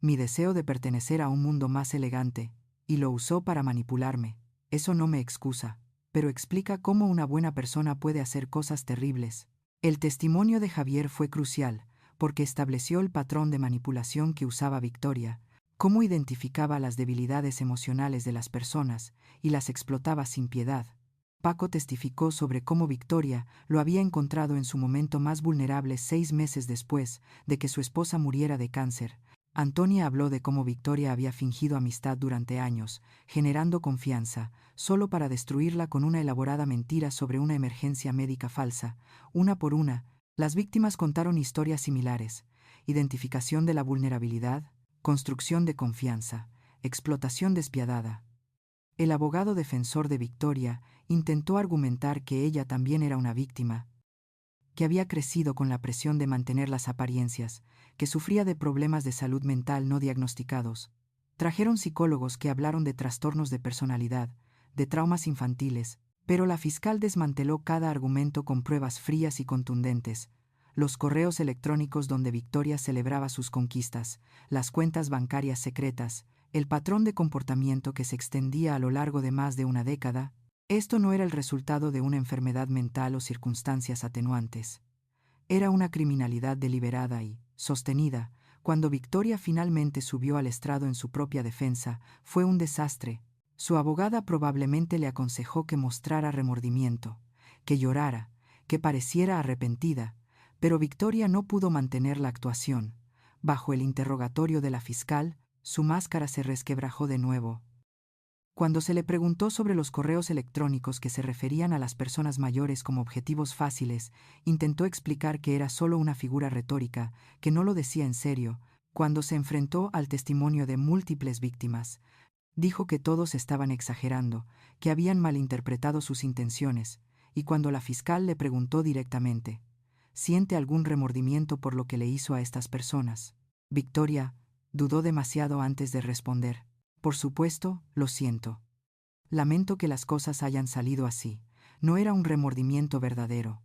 mi deseo de pertenecer a un mundo más elegante, y lo usó para manipularme. Eso no me excusa, pero explica cómo una buena persona puede hacer cosas terribles. El testimonio de Javier fue crucial, porque estableció el patrón de manipulación que usaba Victoria, cómo identificaba las debilidades emocionales de las personas y las explotaba sin piedad. Paco testificó sobre cómo Victoria lo había encontrado en su momento más vulnerable 6 meses después de que su esposa muriera de cáncer. Antonia habló de cómo Victoria había fingido amistad durante años, generando confianza, solo para destruirla con una elaborada mentira sobre una emergencia médica falsa. Una por una, las víctimas contaron historias similares: identificación de la vulnerabilidad, construcción de confianza, explotación despiadada. El abogado defensor de Victoria intentó argumentar que ella también era una víctima, que había crecido con la presión de mantener las apariencias, que sufría de problemas de salud mental no diagnosticados. Trajeron psicólogos que hablaron de trastornos de personalidad, de traumas infantiles, pero la fiscal desmanteló cada argumento con pruebas frías y contundentes: los correos electrónicos donde Victoria celebraba sus conquistas, las cuentas bancarias secretas, el patrón de comportamiento que se extendía a lo largo de más de una década. Esto no era el resultado de una enfermedad mental o circunstancias atenuantes. Era una criminalidad deliberada y, sostenida. Cuando Victoria finalmente subió al estrado en su propia defensa, fue un desastre. Su abogada probablemente le aconsejó que mostrara remordimiento, que llorara, que pareciera arrepentida, pero Victoria no pudo mantener la actuación. Bajo el interrogatorio de la fiscal, su máscara se resquebrajó de nuevo. Cuando se le preguntó sobre los correos electrónicos que se referían a las personas mayores como objetivos fáciles, intentó explicar que era solo una figura retórica, que no lo decía en serio. Cuando se enfrentó al testimonio de múltiples víctimas, dijo que todos estaban exagerando, que habían malinterpretado sus intenciones, y cuando la fiscal le preguntó directamente, ¿siente algún remordimiento por lo que le hizo a estas personas? Victoria dudó demasiado antes de responder. Por supuesto, lo siento. Lamento que las cosas hayan salido así. No era un remordimiento verdadero.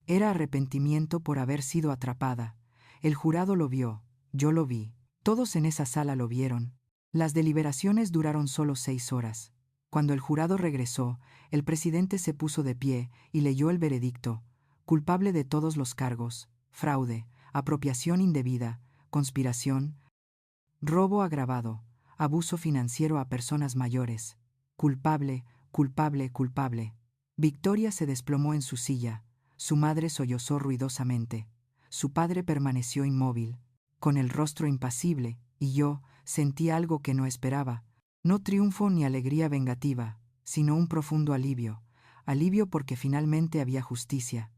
Era arrepentimiento por haber sido atrapada. El jurado lo vio, yo lo vi, todos en esa sala lo vieron. Las deliberaciones duraron solo 6 horas. Cuando el jurado regresó, el presidente se puso de pie y leyó el veredicto, culpable de todos los cargos: fraude, apropiación indebida, conspiración, robo agravado, abuso financiero a personas mayores. Culpable, culpable, culpable. Victoria se desplomó en su silla. Su madre sollozó ruidosamente. Su padre permaneció inmóvil, con el rostro impasible, y yo sentí algo que no esperaba. No triunfo ni alegría vengativa, sino un profundo alivio. Alivio porque finalmente había justicia.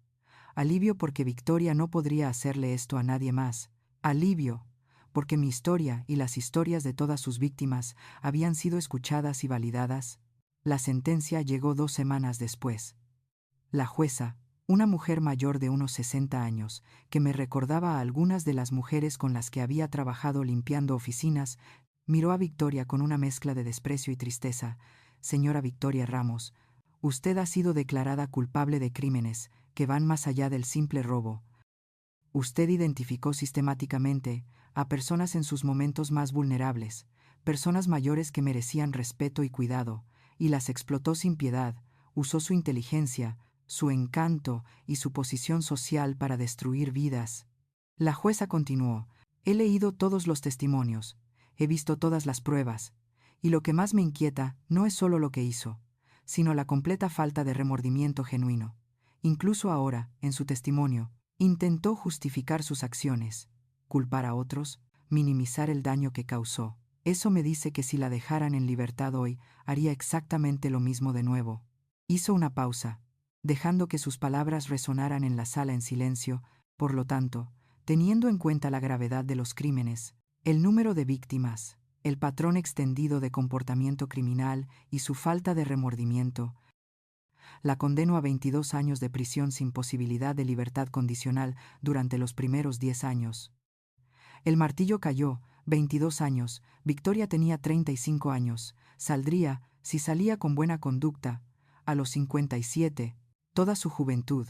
Alivio porque Victoria no podría hacerle esto a nadie más. Alivio porque mi historia y las historias de todas sus víctimas habían sido escuchadas y validadas. La sentencia llegó 2 semanas después. La jueza, una mujer mayor de unos 60 años, que me recordaba a algunas de las mujeres con las que había trabajado limpiando oficinas, miró a Victoria con una mezcla de desprecio y tristeza. Señora Victoria Ramos, usted ha sido declarada culpable de crímenes que van más allá del simple robo. Usted identificó sistemáticamente a personas en sus momentos más vulnerables, personas mayores que merecían respeto y cuidado, y las explotó sin piedad. Usó su inteligencia, su encanto y su posición social para destruir vidas. La jueza continuó: he leído todos los testimonios, he visto todas las pruebas, y lo que más me inquieta no es solo lo que hizo, sino la completa falta de remordimiento genuino. Incluso ahora, en su testimonio, intentó justificar sus acciones, culpar a otros, minimizar el daño que causó. Eso me dice que si la dejaran en libertad hoy, haría exactamente lo mismo de nuevo. Hizo una pausa, dejando que sus palabras resonaran en la sala en silencio. Por lo tanto, teniendo en cuenta la gravedad de los crímenes, el número de víctimas, el patrón extendido de comportamiento criminal y su falta de remordimiento, la condeno a 22 años de prisión sin posibilidad de libertad condicional durante los primeros 10 años. El martillo cayó. 22 años. Victoria tenía 35 años. Saldría, si salía con buena conducta, a los 57. Toda su juventud,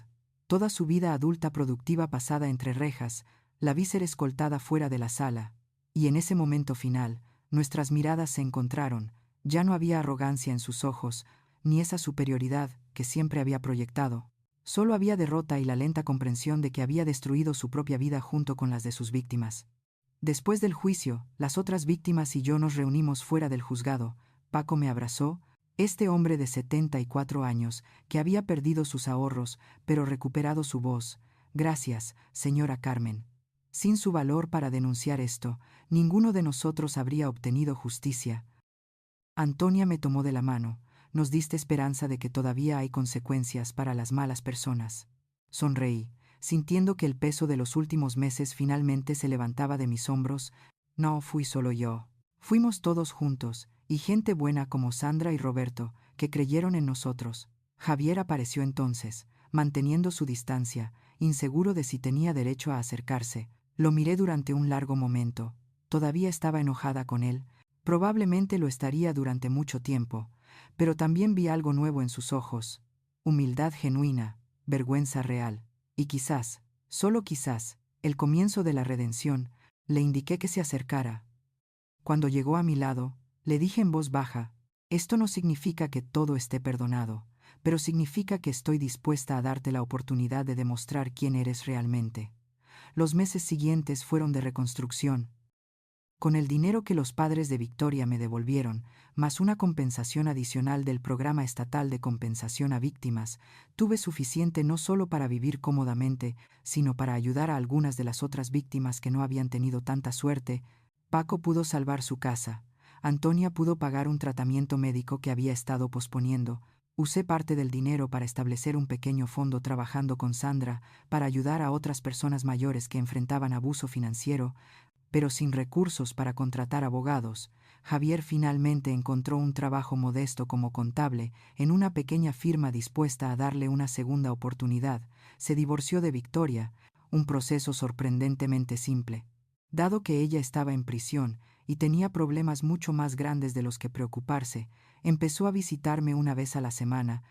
toda su vida adulta productiva pasada entre rejas, la vi ser escoltada fuera de la sala. Y en ese momento final, nuestras miradas se encontraron. Ya no había arrogancia en sus ojos, ni esa superioridad que siempre había proyectado. Solo había derrota y la lenta comprensión de que había destruido su propia vida junto con las de sus víctimas. Después del juicio, las otras víctimas y yo nos reunimos fuera del juzgado. Paco me abrazó, este hombre de 74 años, que había perdido sus ahorros, pero recuperado su voz. Gracias, señora Carmen. Sin su valor para denunciar esto, ninguno de nosotros habría obtenido justicia. Antonia me tomó de la mano. Nos diste esperanza de que todavía hay consecuencias para las malas personas. Sonreí, sintiendo que el peso de los últimos meses finalmente se levantaba de mis hombros. No fui solo yo. Fuimos todos juntos, y gente buena como Sandra y Roberto, que creyeron en nosotros. Javier apareció entonces, manteniendo su distancia, inseguro de si tenía derecho a acercarse. Lo miré durante un largo momento. Todavía estaba enojada con él. Probablemente lo estaría durante mucho tiempo, pero también vi algo nuevo en sus ojos. Humildad genuina, vergüenza real, y quizás, solo quizás, el comienzo de la redención. Le indiqué que se acercara. Cuando llegó a mi lado, le dije en voz baja: Esto no significa que todo esté perdonado, pero significa que estoy dispuesta a darte la oportunidad de demostrar quién eres realmente. Los meses siguientes fueron de reconstrucción. Con el dinero que los padres de Victoria me devolvieron, más una compensación adicional del Programa Estatal de Compensación a Víctimas, tuve suficiente no solo para vivir cómodamente, sino para ayudar a algunas de las otras víctimas que no habían tenido tanta suerte. Paco pudo salvar su casa. Antonia pudo pagar un tratamiento médico que había estado posponiendo. Usé parte del dinero para establecer un pequeño fondo trabajando con Sandra para ayudar a otras personas mayores que enfrentaban abuso financiero, pero sin recursos para contratar abogados. Javier finalmente encontró un trabajo modesto como contable en una pequeña firma dispuesta a darle una segunda oportunidad. Se divorció de Victoria, un proceso sorprendentemente simple. Dado que ella estaba en prisión y tenía problemas mucho más grandes de los que preocuparse, empezó a visitarme una vez a la semana,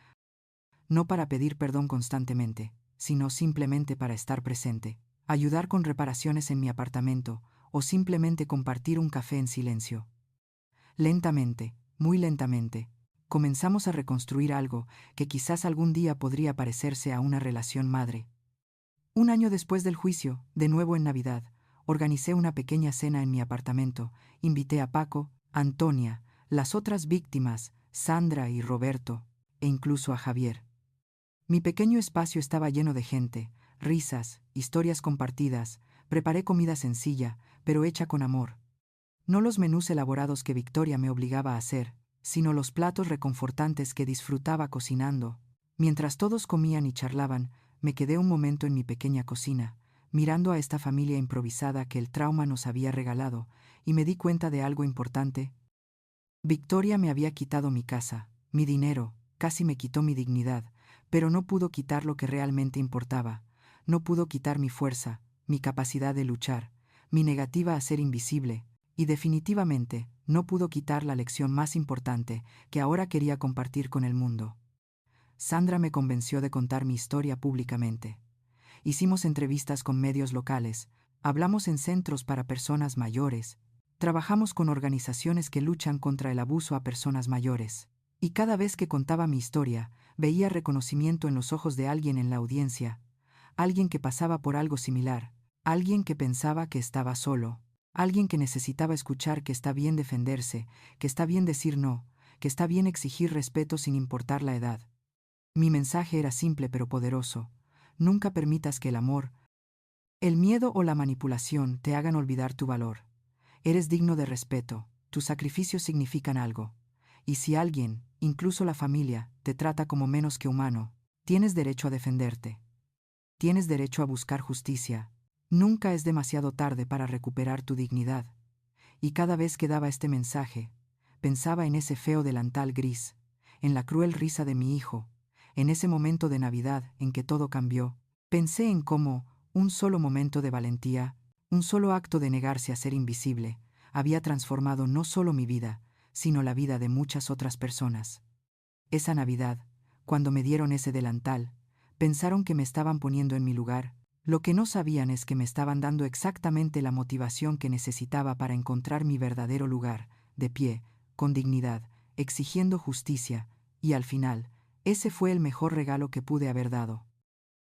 no para pedir perdón constantemente, sino simplemente para estar presente, ayudar con reparaciones en mi apartamento, o simplemente compartir un café en silencio. Lentamente, muy lentamente, comenzamos a reconstruir algo que quizás algún día podría parecerse a una relación madre. Un año después del juicio, de nuevo en Navidad, organicé una pequeña cena en mi apartamento, invité a Paco, Antonia, las otras víctimas, Sandra y Roberto, e incluso a Javier. Mi pequeño espacio estaba lleno de gente, risas, historias compartidas. Preparé comida sencilla, pero hecha con amor. No los menús elaborados que Victoria me obligaba a hacer, sino los platos reconfortantes que disfrutaba cocinando. Mientras todos comían y charlaban, me quedé un momento en mi pequeña cocina, mirando a esta familia improvisada que el trauma nos había regalado, y me di cuenta de algo importante. Victoria me había quitado mi casa, mi dinero, casi me quitó mi dignidad, pero no pudo quitar lo que realmente importaba. No pudo quitar mi fuerza, mi capacidad de luchar, mi negativa a ser invisible, y definitivamente no pudo quitar la lección más importante que ahora quería compartir con el mundo. Sandra me convenció de contar mi historia públicamente. Hicimos entrevistas con medios locales, hablamos en centros para personas mayores, trabajamos con organizaciones que luchan contra el abuso a personas mayores. Y cada vez que contaba mi historia, veía reconocimiento en los ojos de alguien en la audiencia, alguien que pasaba por algo similar, alguien que pensaba que estaba solo, alguien que necesitaba escuchar que está bien defenderse, que está bien decir no, que está bien exigir respeto sin importar la edad. Mi mensaje era simple pero poderoso. Nunca permitas que el amor, el miedo o la manipulación te hagan olvidar tu valor. Eres digno de respeto, tus sacrificios significan algo. Y si alguien, incluso la familia, te trata como menos que humano, tienes derecho a defenderte. Tienes derecho a buscar justicia. Nunca es demasiado tarde para recuperar tu dignidad. Y cada vez que daba este mensaje, pensaba en ese feo delantal gris, en la cruel risa de mi hijo, en ese momento de Navidad en que todo cambió. Pensé en cómo, un solo momento de valentía, un solo acto de negarse a ser invisible, había transformado no solo mi vida, sino la vida de muchas otras personas. Esa Navidad, cuando me dieron ese delantal, pensaron que me estaban poniendo en mi lugar. Lo que no sabían es que me estaban dando exactamente la motivación que necesitaba para encontrar mi verdadero lugar, de pie, con dignidad, exigiendo justicia, y al final, ese fue el mejor regalo que pude haber dado.